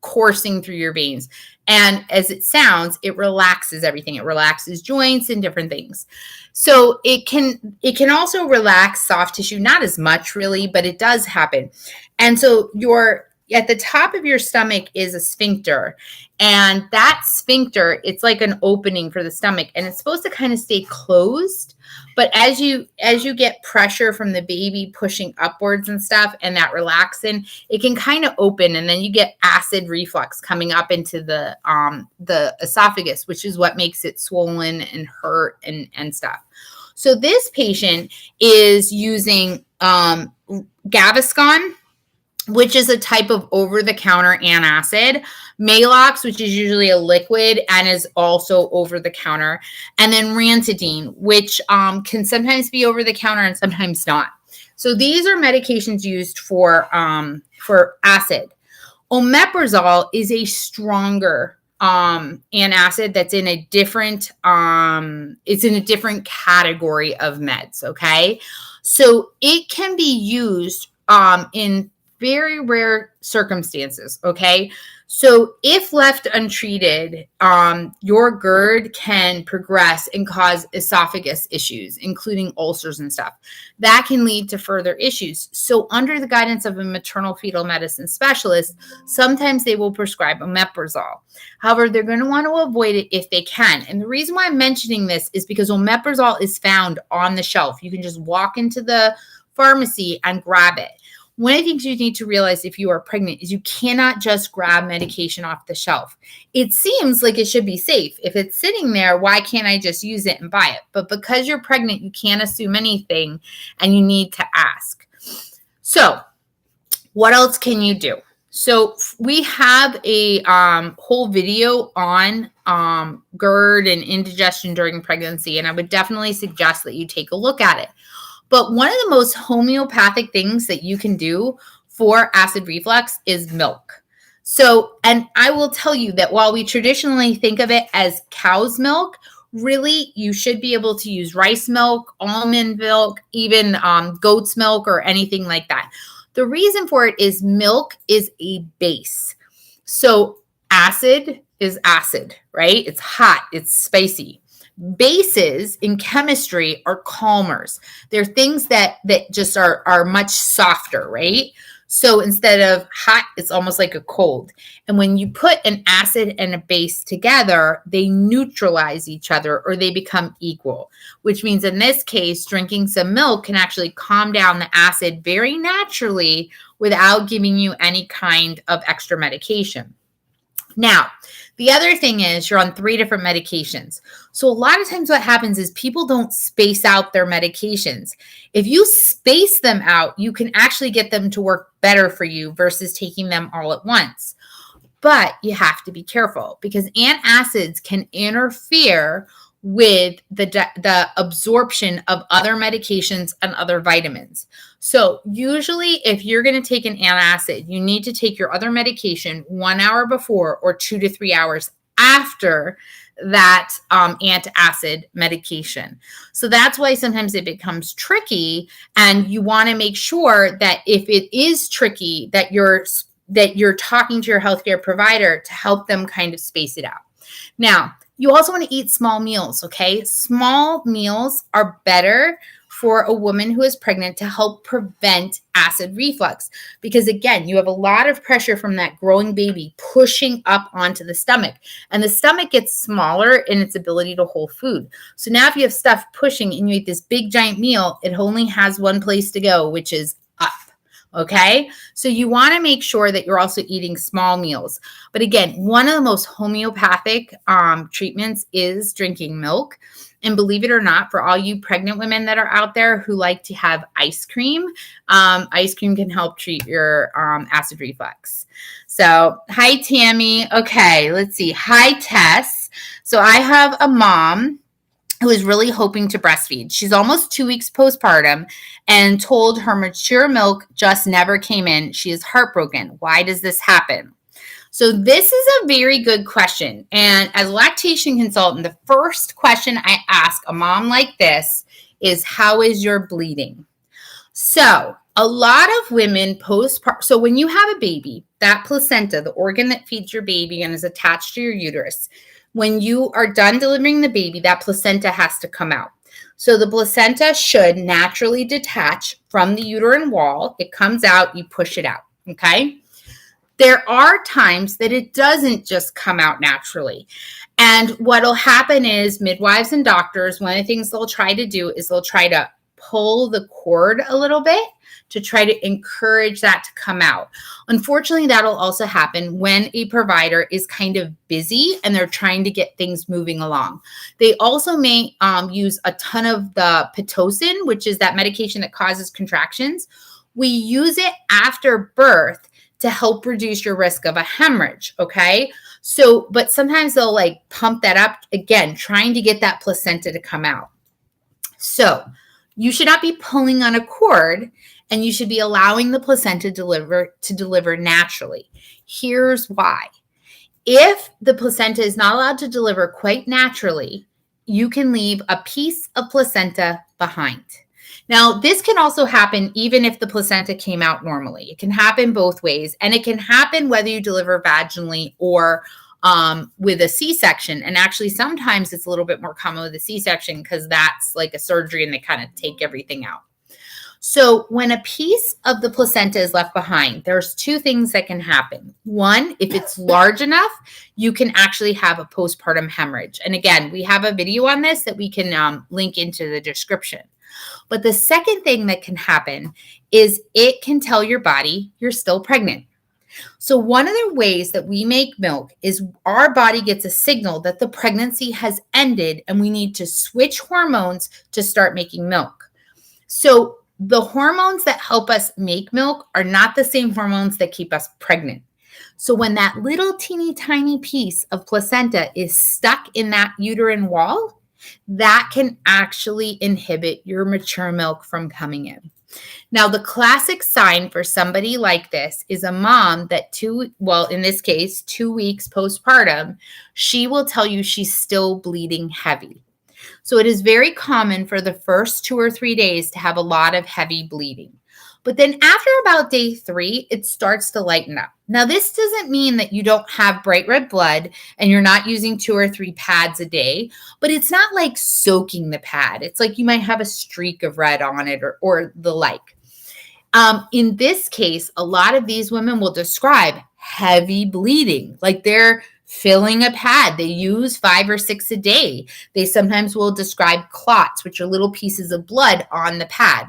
coursing through your veins. And as it sounds, it relaxes everything. It relaxes joints and different things. So it can also relax soft tissue, not as much really, but it does happen. And so at the top of your stomach is a sphincter, and that sphincter, it's like an opening for the stomach, and it's supposed to kind of stay closed. But as you get pressure from the baby pushing upwards and stuff, and that relaxin, it can kind of open, and then you get acid reflux coming up into the esophagus, which is what makes it swollen and hurt and stuff. So this patient is using Gaviscon, which is a type of over-the-counter antacid, Maalox, which is usually a liquid and is also over-the-counter, and then Ranitidine, which can sometimes be over-the-counter and sometimes not. So these are medications used for acid. Omeprazole is a stronger antacid that's in a different it's in a different category of meds. Okay, so it can be used in very rare circumstances, okay? So if left untreated, your GERD can progress and cause esophagus issues, including ulcers and stuff. That can lead to further issues. So under the guidance of a maternal fetal medicine specialist, sometimes they will prescribe omeprazole. However, they're going to want to avoid it if they can. And the reason why I'm mentioning this is because omeprazole is found on the shelf. You can just walk into the pharmacy and grab it. One of the things you need to realize if you are pregnant is you cannot just grab medication off the shelf. It seems like it should be safe. If it's sitting there, why can't I just use it and buy it? But because you're pregnant, you can't assume anything and you need to ask. So what else can you do? So we have a whole video on GERD and indigestion during pregnancy, and I would definitely suggest that you take a look at it. But one of the most homeopathic things that you can do for acid reflux is milk. So, and I will tell you that while we traditionally think of it as cow's milk, really you should be able to use rice milk, almond milk, even goat's milk or anything like that. The reason for it is milk is a base. So acid is acid, right? It's hot, it's spicy. Bases in chemistry are calmers. They're things that just are much softer, right? So instead of hot, it's almost like a cold. And when you put an acid and a base together, they neutralize each other or they become equal, which means in this case, drinking some milk can actually calm down the acid very naturally without giving you any kind of extra medication. Now, the other thing is you're on 3 different medications. So a lot of times what happens is people don't space out their medications. If you space them out, you can actually get them to work better for you versus taking them all at once. But you have to be careful because antacids can interfere with the absorption of other medications and other vitamins. So usually if you're going to take an antacid, you need to take your other medication 1 hour before or 2 to 3 hours after that antacid medication. So that's why sometimes it becomes tricky, and you want to make sure that if it is tricky, that you're talking to your healthcare provider to help them kind of space it out. Now, you also want to eat small meals, okay? Small meals are better for a woman who is pregnant to help prevent acid reflux because, again, you have a lot of pressure from that growing baby pushing up onto the stomach, and the stomach gets smaller in its ability to hold food. So now if you have stuff pushing and you eat this big giant meal, it only has one place to go, which is up. Okay, so you want to make sure that you're also eating small meals. But again, one of the most homeopathic treatments is drinking milk. And believe it or not, for all you pregnant women that are out there who like to have ice cream can help treat your acid reflux. So, hi, Tammy. Okay, let's see. Hi, Tess. So I have a mom who is really hoping to breastfeed. She's almost 2 weeks postpartum and told her mature milk just never came in. She is heartbroken. Why does this happen? So this is a very good question. And as a lactation consultant, the first question I ask a mom like this is, how is your bleeding? So a lot of women postpartum, so when you have a baby, that placenta, the organ that feeds your baby and is attached to your uterus, when you are done delivering the baby, that placenta has to come out. So the placenta should naturally detach from the uterine wall. It comes out, you push it out, okay? There are times that it doesn't just come out naturally. And what'll happen is midwives and doctors, one of the things they'll try to do is they'll try to pull the cord a little bit to try to encourage that to come out. Unfortunately, that'll also happen when a provider is kind of busy and they're trying to get things moving along. They also may use a ton of the Pitocin, which is that medication that causes contractions. We use it after birth to help reduce your risk of a hemorrhage, okay? So, but sometimes they'll like pump that up again, trying to get that placenta to come out. So you should not be pulling on a cord, and you should be allowing the placenta to deliver naturally. Here's why. If the placenta is not allowed to deliver quite naturally, you can leave a piece of placenta behind. Now, this can also happen even if the placenta came out normally. It can happen both ways, and it can happen whether you deliver vaginally or with a C-section. And actually, sometimes it's a little bit more common with a C-section because that's like a surgery and they kind of take everything out. So when a piece of the placenta is left behind, there's two things that can happen. One, if it's large enough, you can actually have a postpartum hemorrhage. And again, we have a video on this that we can link into the description. But the second thing that can happen is it can tell your body you're still pregnant. So one of the ways that we make milk is our body gets a signal that the pregnancy has ended and we need to switch hormones to start making milk. So the hormones that help us make milk are not the same hormones that keep us pregnant. So when that little teeny tiny piece of placenta is stuck in that uterine wall, that can actually inhibit your mature milk from coming in. Now, the classic sign for somebody like this is a mom that in this case, 2 weeks postpartum, she will tell you she's still bleeding heavy. So it is very common for the first 2 or 3 days to have a lot of heavy bleeding. But then after about day 3, it starts to lighten up. Now, this doesn't mean that you don't have bright red blood and you're not using 2 or 3 pads a day, but it's not like soaking the pad. It's like you might have a streak of red on it or the like. In this case, a lot of these women will describe heavy bleeding, like they're filling a pad. They use 5 or 6 a day. They sometimes will describe clots, which are little pieces of blood on the pad.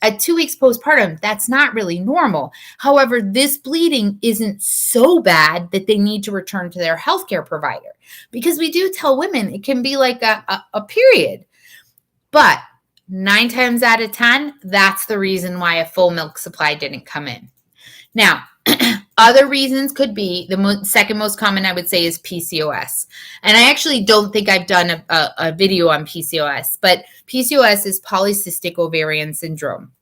At 2 weeks postpartum, that's not really normal. However, this bleeding isn't so bad that they need to return to their healthcare provider, because we do tell women it can be like a period. But 9 times out of 10, that's the reason why a full milk supply didn't come in. Now, other reasons could be the second most common, I would say, is PCOS. And I actually don't think I've done a video on PCOS, but PCOS is polycystic ovarian syndrome.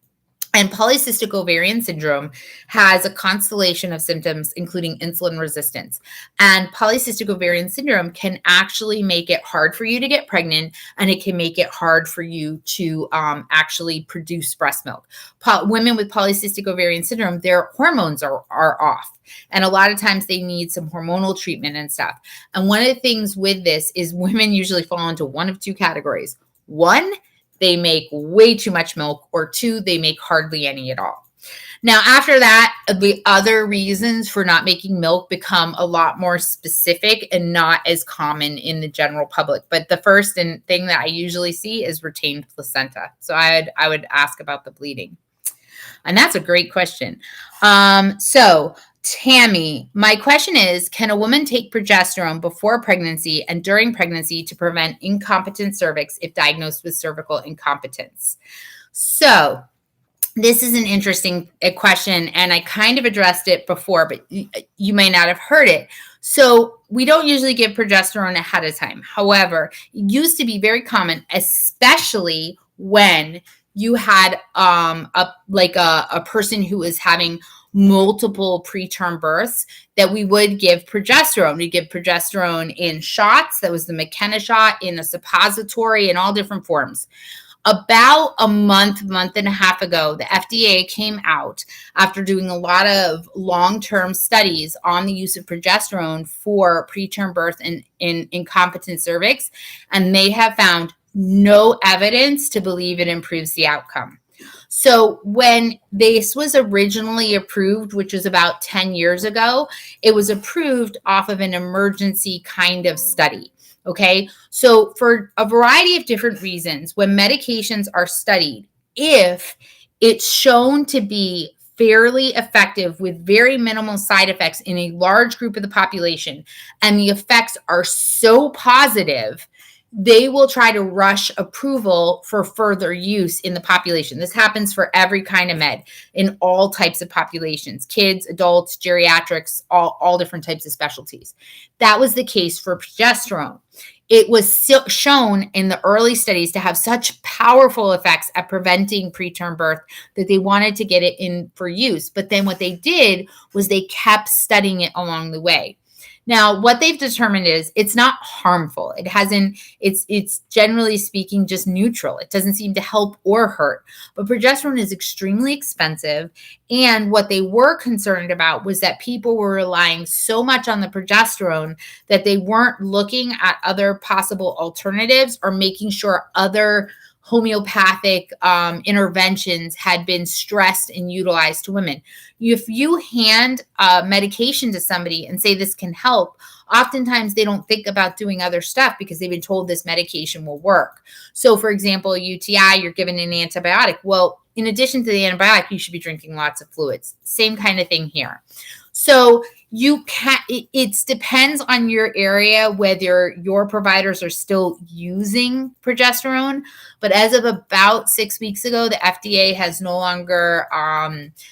And polycystic ovarian syndrome has a constellation of symptoms, including insulin resistance. And polycystic ovarian syndrome can actually make it hard for you to get pregnant, and it can make it hard for you to actually produce breast milk. Women with polycystic ovarian syndrome, their hormones are off. And a lot of times they need some hormonal treatment and stuff. And one of the things with this is women usually fall into one of two categories. One, they make way too much milk, or 2, they make hardly any at all. Now, after that, the other reasons for not making milk become a lot more specific and not as common in the general public. But the first thing that I usually see is retained placenta. So I would ask about the bleeding. And that's a great question. So Tammy, my question is, can a woman take progesterone before pregnancy and during pregnancy to prevent incompetent cervix if diagnosed with cervical incompetence? So this is an interesting question, and I kind of addressed it before, but you may not have heard it. So we don't usually give progesterone ahead of time. However, it used to be very common, especially when you had a person who was having multiple preterm births, that we would give progesterone. We give progesterone in shots. That was the McKenna shot, in a suppository, in all different forms. About a month and a half ago, the FDA came out after doing a lot of long-term studies on the use of progesterone for preterm birth in incompetent cervix, and they have found no evidence to believe it improves the outcome. So when this was originally approved, which was about 10 years ago, it was approved off of an emergency kind of study. Okay, so for a variety of different reasons, when medications are studied, if it's shown to be fairly effective with very minimal side effects in a large group of the population, and the effects are so positive, they will try to rush approval for further use in the population. This happens for every kind of med in all types of populations, kids, adults, geriatrics, all different types of specialties. That was the case for progesterone. It was shown in the early studies to have such powerful effects at preventing preterm birth that they wanted to get it in for use. But then what they did was they kept studying it along the way. Now, what they've determined is it's not harmful. It's generally speaking just neutral. It doesn't seem to help or hurt. But progesterone is extremely expensive. And what they were concerned about was that people were relying so much on the progesterone that they weren't looking at other possible alternatives or making sure other homeopathic interventions had been stressed and utilized to women. If you hand medication to somebody and say this can help, oftentimes they don't think about doing other stuff because they've been told this medication will work. So, for example, a UTI, you're given an antibiotic. Well, in addition to the antibiotic, you should be drinking lots of fluids. Same kind of thing here. So you can, it depends on your area whether your providers are still using progesterone. But as of about 6 weeks ago, the FDA has no longer,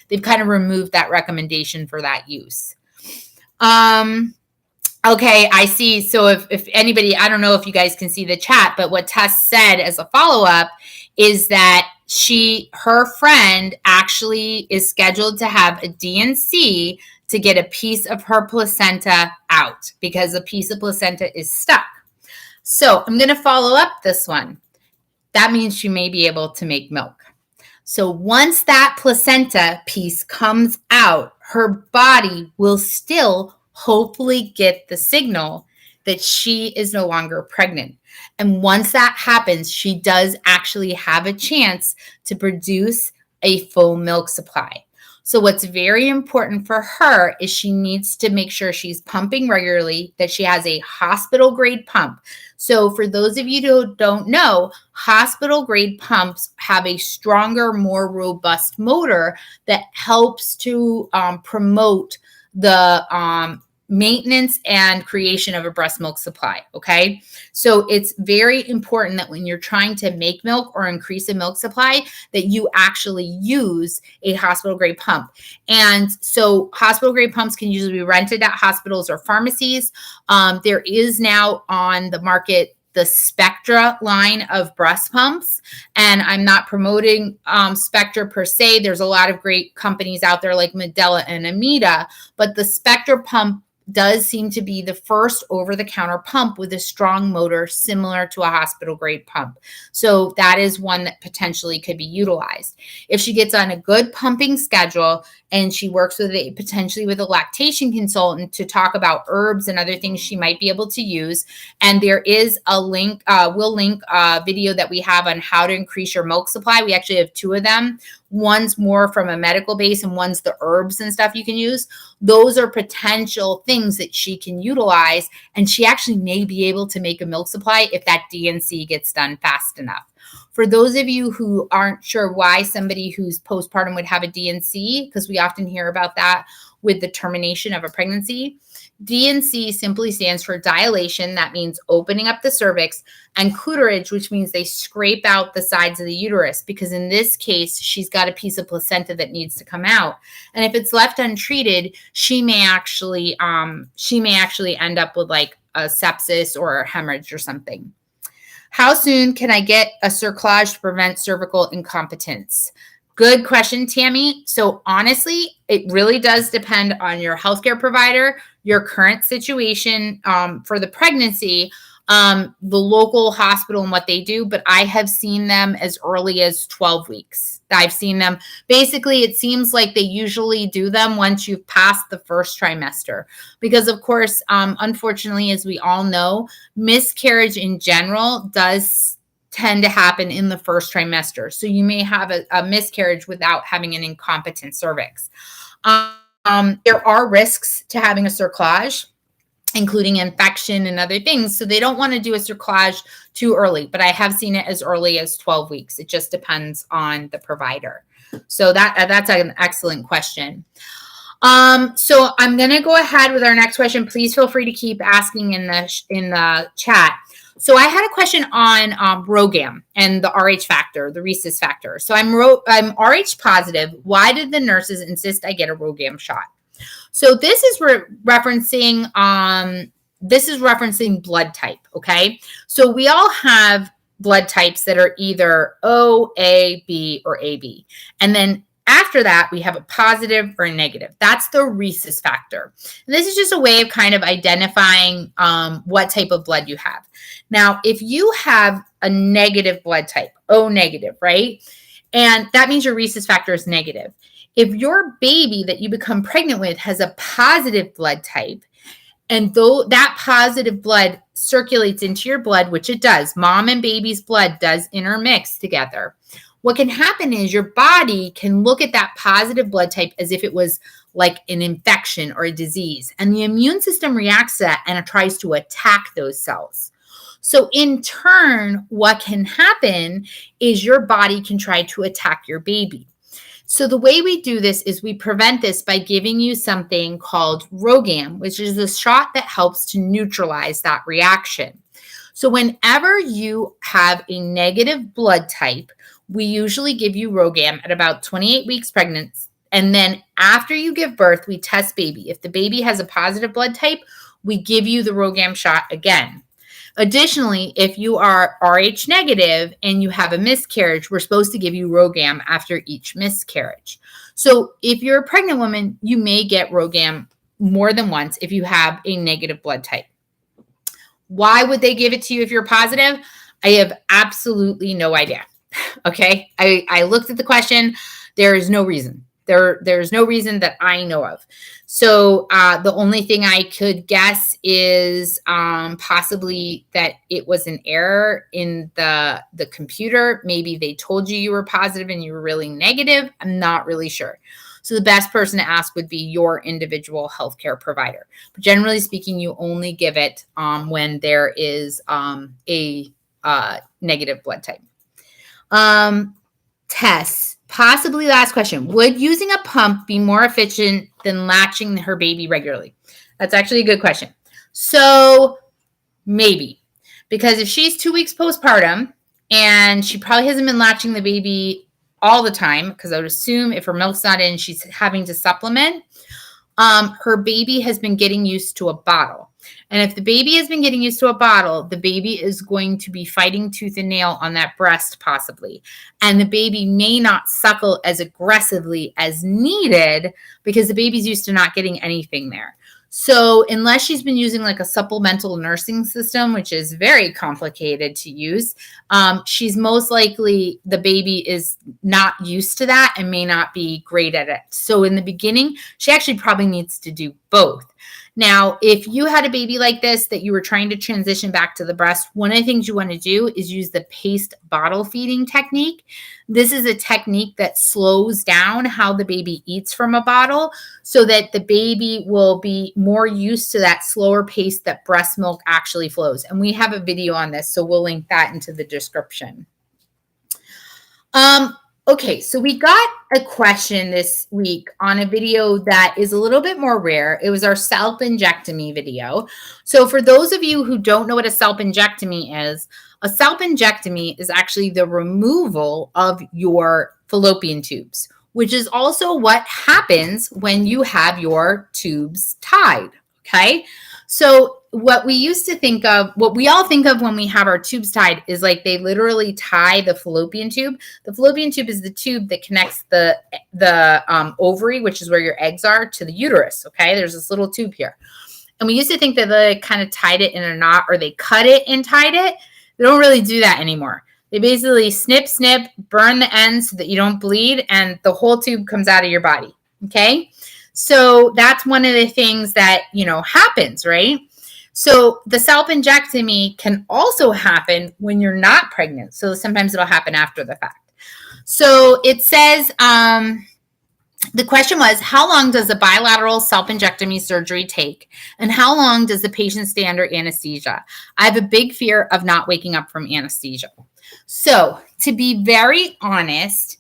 they've kind of removed that recommendation for that use. Okay, I see. So if anybody, I don't know if you guys can see the chat, but what Tess said as a follow-up is that her friend actually is scheduled to have a D&C to get a piece of her placenta out because a piece of placenta is stuck. So I'm going to follow up this one. That means she may be able to make milk. So once that placenta piece comes out, her body will still hopefully get the signal that she is no longer pregnant. And once that happens, she does actually have a chance to produce a full milk supply. So what's very important for her is she needs to make sure she's pumping regularly, that she has a hospital grade pump. So for those of you who don't know, hospital grade pumps have a stronger, more robust motor that helps to promote the maintenance and creation of a breast milk supply. Okay. So it's very important that when you're trying to make milk or increase a milk supply, that you actually use a hospital grade pump. And so hospital grade pumps can usually be rented at hospitals or pharmacies. There is now on the market the Spectra line of breast pumps. And I'm not promoting Spectra per se. There's a lot of great companies out there like Medela and Amita, but the Spectra pump does seem to be the first over-the-counter pump with a strong motor similar to a hospital grade pump. So that is one that potentially could be utilized. If she gets on a good pumping schedule and she works with potentially with a lactation consultant to talk about herbs and other things she might be able to use. And there is a link, we'll link a video that we have on how to increase your milk supply. We actually have two of them. One's more from a medical base and one's the herbs and stuff you can use. Those are potential things that she can utilize. And she actually may be able to make a milk supply if that D&C gets done fast enough. For those of you who aren't sure why somebody who's postpartum would have a D&C, because we often hear about that with the termination of a pregnancy, D&C simply stands for dilation. That means opening up the cervix, and curettage, which means they scrape out the sides of the uterus, because in this case, she's got a piece of placenta that needs to come out. And if it's left untreated, she may actually end up with like a sepsis or a hemorrhage or something. How soon can I get a cerclage to prevent cervical incompetence? Good question, Tammy. So honestly, it really does depend on your healthcare provider, your current situation for the pregnancy, the local hospital and what they do, but I have seen them as early as 12 weeks. I've seen them. Basically, it seems like they usually do them once you've passed the first trimester, because of course, unfortunately, as we all know, miscarriage in general does tend to happen in the first trimester. So you may have a miscarriage without having an incompetent cervix. There are risks to having a cerclage, including infection and other things. So they don't want to do a cerclage too early, but I have seen it as early as 12 weeks. It just depends on the provider. So that's an excellent question. So I'm going to go ahead with our next question. Please feel free to keep asking in the chat. So I had a question on RhoGAM and the RH factor, the rhesus factor. So I'm RH positive. Why did the nurses insist I get a RhoGAM shot? So this is referencing blood type, okay? So we all have blood types that are either O, A, B, or AB. And then After that, we have a positive or a negative. That's the rhesus factor. And this is just a way of kind of identifying what type of blood you have. Now, if you have a negative blood type, O negative, right? And that means your rhesus factor is negative. If your baby that you become pregnant with has a positive blood type, and though that positive blood circulates into your blood, which it does, mom and baby's blood does intermix together. What can happen is your body can look at that positive blood type as if it was like an infection or a disease. And the immune system reacts to that and it tries to attack those cells. So in turn, what can happen is your body can try to attack your baby. So the way we do this is we prevent this by giving you something called Rogam, which is a shot that helps to neutralize that reaction. So whenever you have a negative blood type, we usually give you Rogam at about 28 weeks pregnant. And then after you give birth, we test baby. If the baby has a positive blood type, we give you the Rogam shot again. Additionally, if you are Rh negative and you have a miscarriage, we're supposed to give you Rogam after each miscarriage. So if you're a pregnant woman, you may get Rogam more than once if you have a negative blood type. Why would they give it to you if you're positive? I have absolutely no idea. Okay. I looked at the question. There is no reason. There's no reason that I know of. So the only thing I could guess is possibly that it was an error in the computer. Maybe they told you were positive and you were really negative. I'm not really sure. So the best person to ask would be your individual healthcare provider. But generally speaking, you only give it when there is a negative blood type. Tests. Possibly last question. Would using a pump be more efficient than latching her baby regularly? That's actually a good question. So maybe. Because if she's 2 weeks postpartum and she probably hasn't been latching the baby all the time, because I would assume if her milk's not in, she's having to supplement, her baby has been getting used to a bottle. And if the baby has been getting used to a bottle, the baby is going to be fighting tooth and nail on that breast possibly. And the baby may not suckle as aggressively as needed because the baby's used to not getting anything there. So unless she's been using like a supplemental nursing system, which is very complicated to use, she's most likely, the baby is not used to that and may not be great at it. So in the beginning, she actually probably needs to do both. Now, if you had a baby like this that you were trying to transition back to the breast, one of the things you want to do is use the paced bottle feeding technique. This is a technique that slows down how the baby eats from a bottle so that the baby will be more used to that slower pace that breast milk actually flows. And we have a video on this, so we'll link that into the description. Okay, so we got a question this week on a video that is a little bit more rare. It was our salpingectomy video. So for those of you who don't know what a salpingectomy is actually the removal of your fallopian tubes, which is also what happens when you have your tubes tied, okay? So what we used to think of, what we all think of when we have our tubes tied is like they literally tie the fallopian tube. The fallopian tube is the tube that connects the ovary, which is where your eggs are, to the uterus, okay? There's this little tube here. And we used to think that they kind of tied it in a knot or they cut it and tied it. They don't really do that anymore. They basically snip, burn the ends so that you don't bleed, and the whole tube comes out of your body, okay? So that's one of the things that, happens, right? So the salpingectomy can also happen when you're not pregnant. So sometimes it'll happen after the fact. So it says, the question was, how long does a bilateral salpingectomy surgery take? And how long does the patient stay under anesthesia? I have a big fear of not waking up from anesthesia. So to be very honest,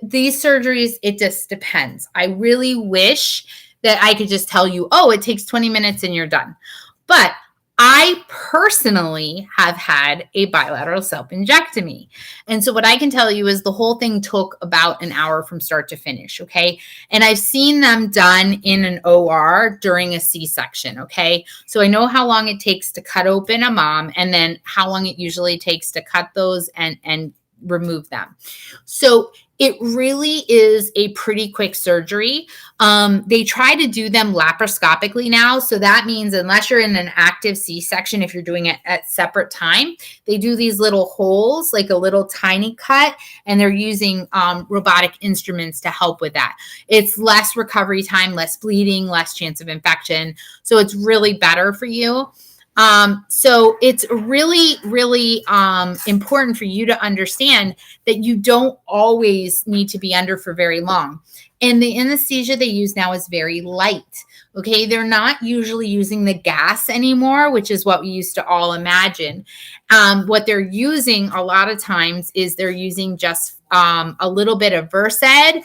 these surgeries, it just depends. I really wish that I could just tell you, oh, it takes 20 minutes and you're done. But I personally have had a bilateral salpingectomy. And so what I can tell you is the whole thing took about an hour from start to finish, okay? And I've seen them done in an OR during a C-section, okay? So I know how long it takes to cut open a mom and then how long it usually takes to cut those and remove them. So It really is a pretty quick surgery. They try to do them laparoscopically now. So that means unless you're in an active C-section, if you're doing it at separate time, they do these little holes, like a little tiny cut, and they're using robotic instruments to help with that. It's less recovery time, less bleeding, less chance of infection. So it's really better for you. So it's really, really important for you to understand that you don't always need to be under for very long. And the anesthesia they use now is very light. Okay. They're not usually using the gas anymore, which is what we used to all imagine. What they're using a lot of times is they're using just a little bit of Versed,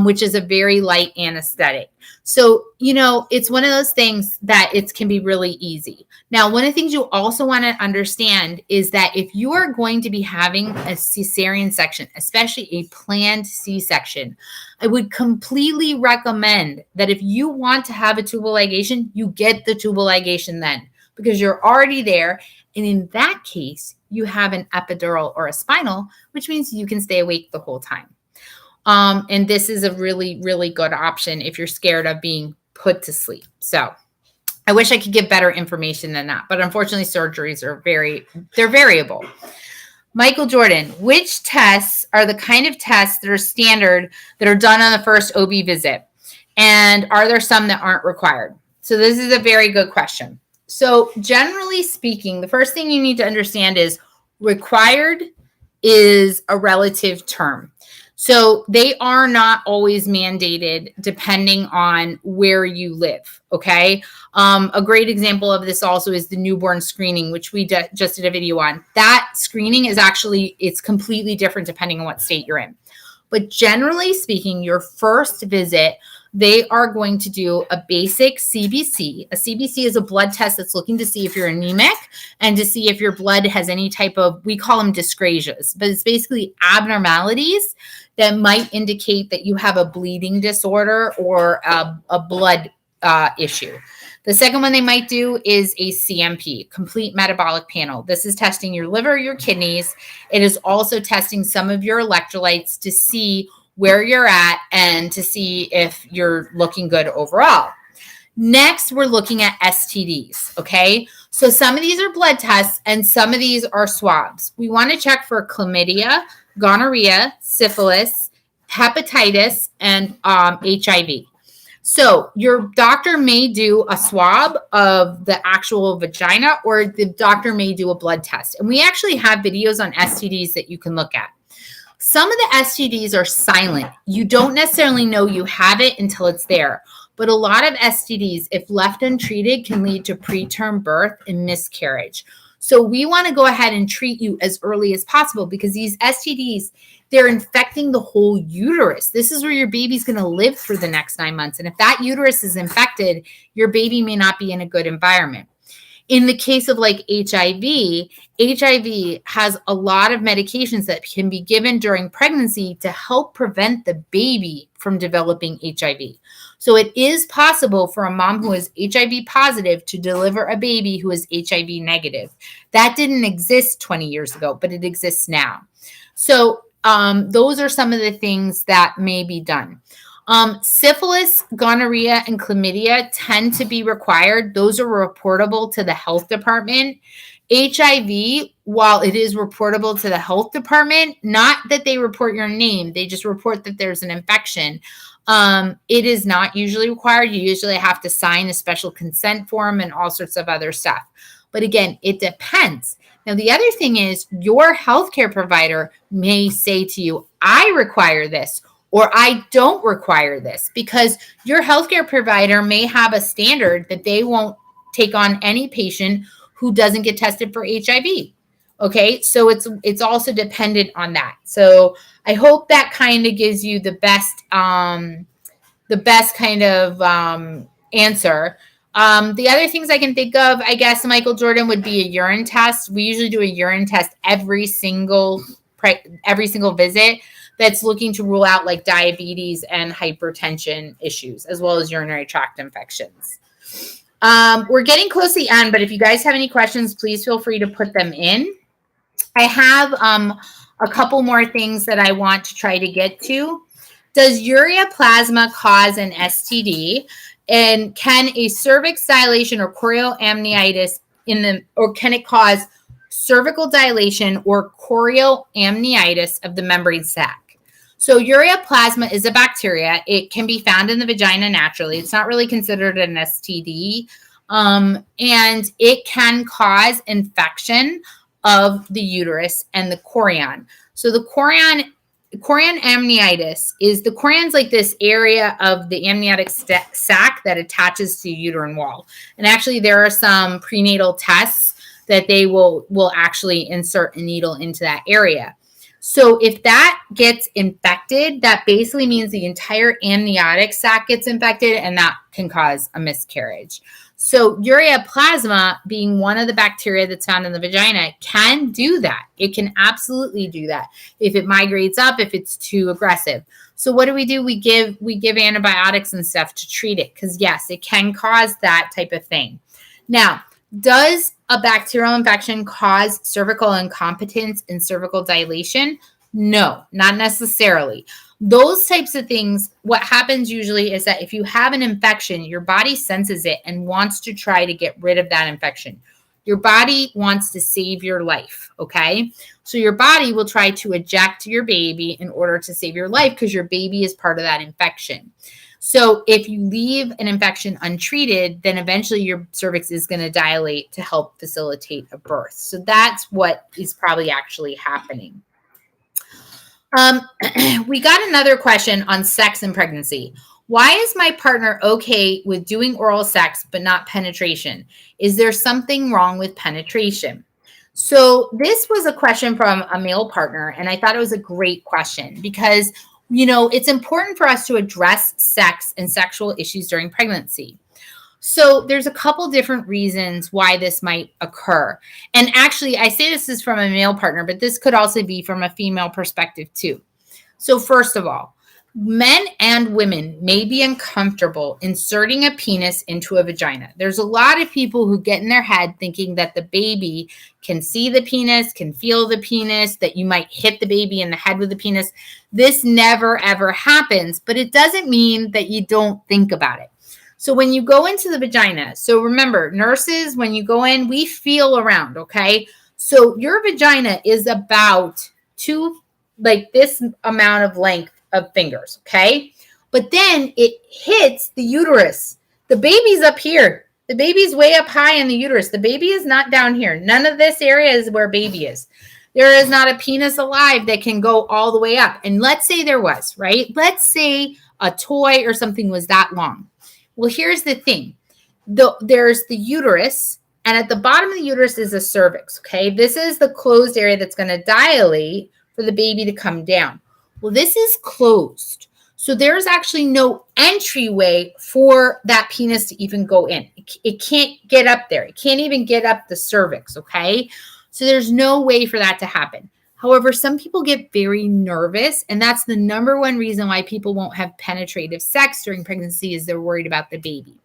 which is a very light anesthetic. So, it's one of those things that it can be really easy. Now, one of the things you also want to understand is that if you are going to be having a cesarean section, especially a planned C-section, I would completely recommend that if you want to have a tubal ligation, you get the tubal ligation then, because you're already there. And in that case, you have an epidural or a spinal, which means you can stay awake the whole time. And this is a really, really good option if you're scared of being put to sleep. So I wish I could give better information than that, but unfortunately surgeries are they're variable. Michael Jordan, which tests are the kind of tests that are standard that are done on the first OB visit? And are there some that aren't required? So this is a very good question. So generally speaking, the first thing you need to understand is required is a relative term. So they are not always mandated depending on where you live, okay? A great example of this also is the newborn screening, which we just did a video on. That screening is it's completely different depending on what state you're in. But generally speaking, your first visit, they are going to do a basic CBC. A CBC is a blood test that's looking to see if you're anemic and to see if your blood has any type of, we call them dyscrasias, but it's basically abnormalities that might indicate that you have a bleeding disorder or a blood issue. The second one they might do is a CMP, complete metabolic panel. This is testing your liver, your kidneys. It is also testing some of your electrolytes to see where you're at and to see if you're looking good overall. Next, we're looking at STDs, okay? So some of these are blood tests and some of these are swabs. We want to check for chlamydia, gonorrhea, syphilis, hepatitis, and HIV. So your doctor may do a swab of the actual vagina, or the doctor may do a blood test. And we actually have videos on STDs that you can look at. Some of the STDs are silent. You don't necessarily know you have it until it's there. But a lot of STDs, if left untreated, can lead to preterm birth and miscarriage. So we want to go ahead and treat you as early as possible because these STDs, they're infecting the whole uterus. This is where your baby's going to live for the next 9 months. And if that uterus is infected, your baby may not be in a good environment. In the case of like HIV has a lot of medications that can be given during pregnancy to help prevent the baby from developing HIV. So it is possible for a mom who is HIV positive to deliver a baby who is HIV negative. That didn't exist 20 years ago, but it exists now. So those are some of the things that may be done. Syphilis, gonorrhea, and chlamydia tend to be required. Those are reportable to the health department. HIV, while it is reportable to the health department, not that they report your name, they just report that there's an infection. It is not usually required. You usually have to sign a special consent form and all sorts of other stuff. But again, it depends. Now, the other thing is your healthcare provider may say to you, I require this, or I don't require this, because your healthcare provider may have a standard that they won't take on any patient who doesn't get tested for HIV. Okay, so it's also dependent on that. So I hope that kind of gives you the best kind of answer. The other things I can think of, I guess, Michael Jordan, would be a urine test. We usually do a urine test every single visit that's looking to rule out like diabetes and hypertension issues, as well as urinary tract infections. We're getting close to the end, but if you guys have any questions, please feel free to put them in. I have a couple more things that I want to try to get to. Does ureaplasma cause an STD? And can a cervix dilation or chorioamnitis or can it cause cervical dilation or chorioamnitis of the membrane sac? So ureaplasma is a bacteria. It can be found in the vagina naturally. It's not really considered an STD. And it can cause infection of the uterus and the chorion. So the chorion amnitis is the chorion's like this area of the amniotic sac that attaches to the uterine wall. And actually there are some prenatal tests that they will actually insert a needle into that area. So if that gets infected, that basically means the entire amniotic sac gets infected, and that can cause a miscarriage. So ureaplasma, being one of the bacteria that's found in the vagina, can do that. It can absolutely do that if it migrates up, if it's too aggressive. So what do? We give antibiotics and stuff to treat it, because yes, it can cause that type of thing. Now, does a bacterial infection cause cervical incompetence and cervical dilation? No, not necessarily. Those types of things, what happens usually is that if you have an infection, your body senses it and wants to try to get rid of that infection. Your body wants to save your life, okay? So your body will try to eject your baby in order to save your life because your baby is part of that infection. So if you leave an infection untreated, then eventually your cervix is going to dilate to help facilitate a birth. So that's what is probably actually happening. We got another question on sex and pregnancy. Why is my partner okay with doing oral sex but not penetration? Is there something wrong with penetration? So this was a question from a male partner, and I thought it was a great question because it's important for us to address sex and sexual issues during pregnancy. So there's a couple different reasons why this might occur. And actually, I say this is from a male partner, but this could also be from a female perspective too. So first of all, men and women may be uncomfortable inserting a penis into a vagina. There's a lot of people who get in their head thinking that the baby can see the penis, can feel the penis, that you might hit the baby in the head with the penis. This never, ever happens, but it doesn't mean that you don't think about it. So when you go into the vagina, so remember, nurses, when you go in, we feel around, okay? So your vagina is about this amount of length of fingers, okay? But then it hits the uterus. The baby's up here. The baby's way up high in the uterus. The baby is not down here. None of this area is where baby is. There is not a penis alive that can go all the way up. And let's say there was, right? Let's say a toy or something was that long. Well, here's the thing. There's the uterus, and at the bottom of the uterus is a cervix, okay? This is the closed area that's going to dilate for the baby to come down. Well, this is closed. So there's actually no entryway for that penis to even go in. It can't get up there. It can't even get up the cervix, okay? So there's no way for that to happen. However, some people get very nervous, and that's the number one reason why people won't have penetrative sex during pregnancy is they're worried about the baby.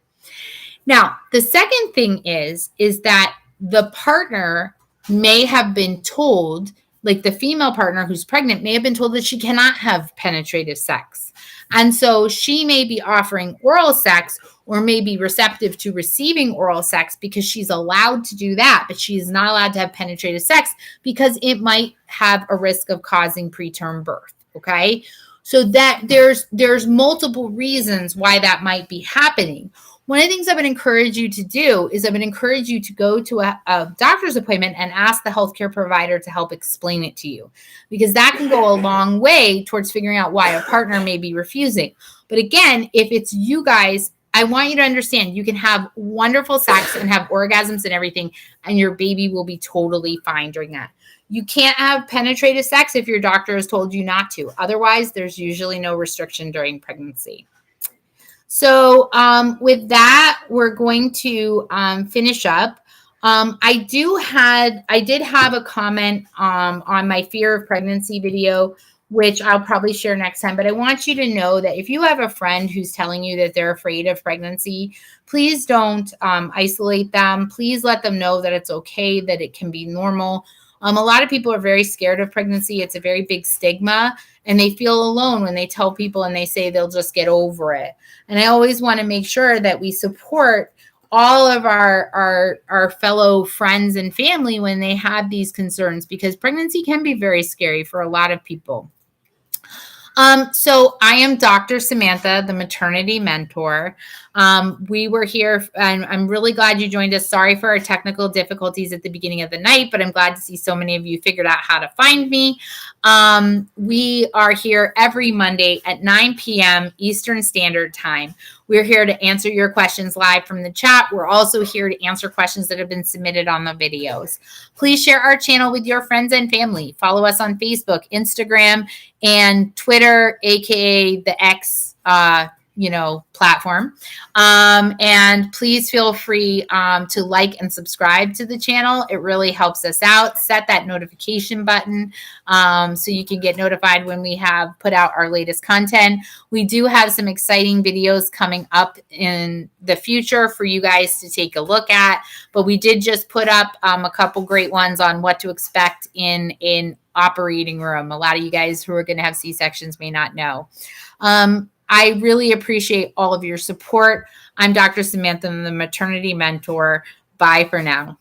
Now, the second thing is that the partner may have been told, like the female partner who's pregnant may have been told that she cannot have penetrative sex. And so she may be offering oral sex or may be receptive to receiving oral sex because she's allowed to do that, but she is not allowed to have penetrative sex because it might have a risk of causing preterm birth, okay? So that there's multiple reasons why that might be happening. One of the things I would encourage you to do is I would encourage you to go to a doctor's appointment and ask the healthcare provider to help explain it to you, because that can go a long way towards figuring out why a partner may be refusing. But again, if it's you guys, I want you to understand you can have wonderful sex and have orgasms and everything, and your baby will be totally fine during that. You can't have penetrative sex if your doctor has told you not to. Otherwise, there's usually no restriction during pregnancy. So with that, we're going to finish up. I did have a comment on my fear of pregnancy video, which I'll probably share next time. But I want you to know that if you have a friend who's telling you that they're afraid of pregnancy, please don't isolate them. Please let them know that it's okay, that it can be normal. A lot of people are very scared of pregnancy. It's a very big stigma, and they feel alone when they tell people and they say they'll just get over it. And I always want to make sure that we support all of our fellow friends and family when they have these concerns, because pregnancy can be very scary for a lot of people. So I am Dr. Samantha, the maternity mentor. We were here, and I'm really glad you joined us. Sorry for our technical difficulties at the beginning of the night, but I'm glad to see so many of you figured out how to find me. We are here every Monday at 9 p.m. Eastern Standard Time. We're here to answer your questions live from the chat. We're also here to answer questions that have been submitted on the videos. Please share our channel with your friends and family. Follow us on Facebook, Instagram, and Twitter, aka the X platform. And please feel free to like and subscribe to the channel. It really helps us out. Set that notification button so you can get notified when we have put out our latest content. We do have some exciting videos coming up in the future for you guys to take a look at, but we did just put up a couple great ones on what to expect in operating room. A lot of you guys who are going to have C-sections may not know. I really appreciate all of your support. I'm Dr. Samantha, the maternity mentor. Bye for now.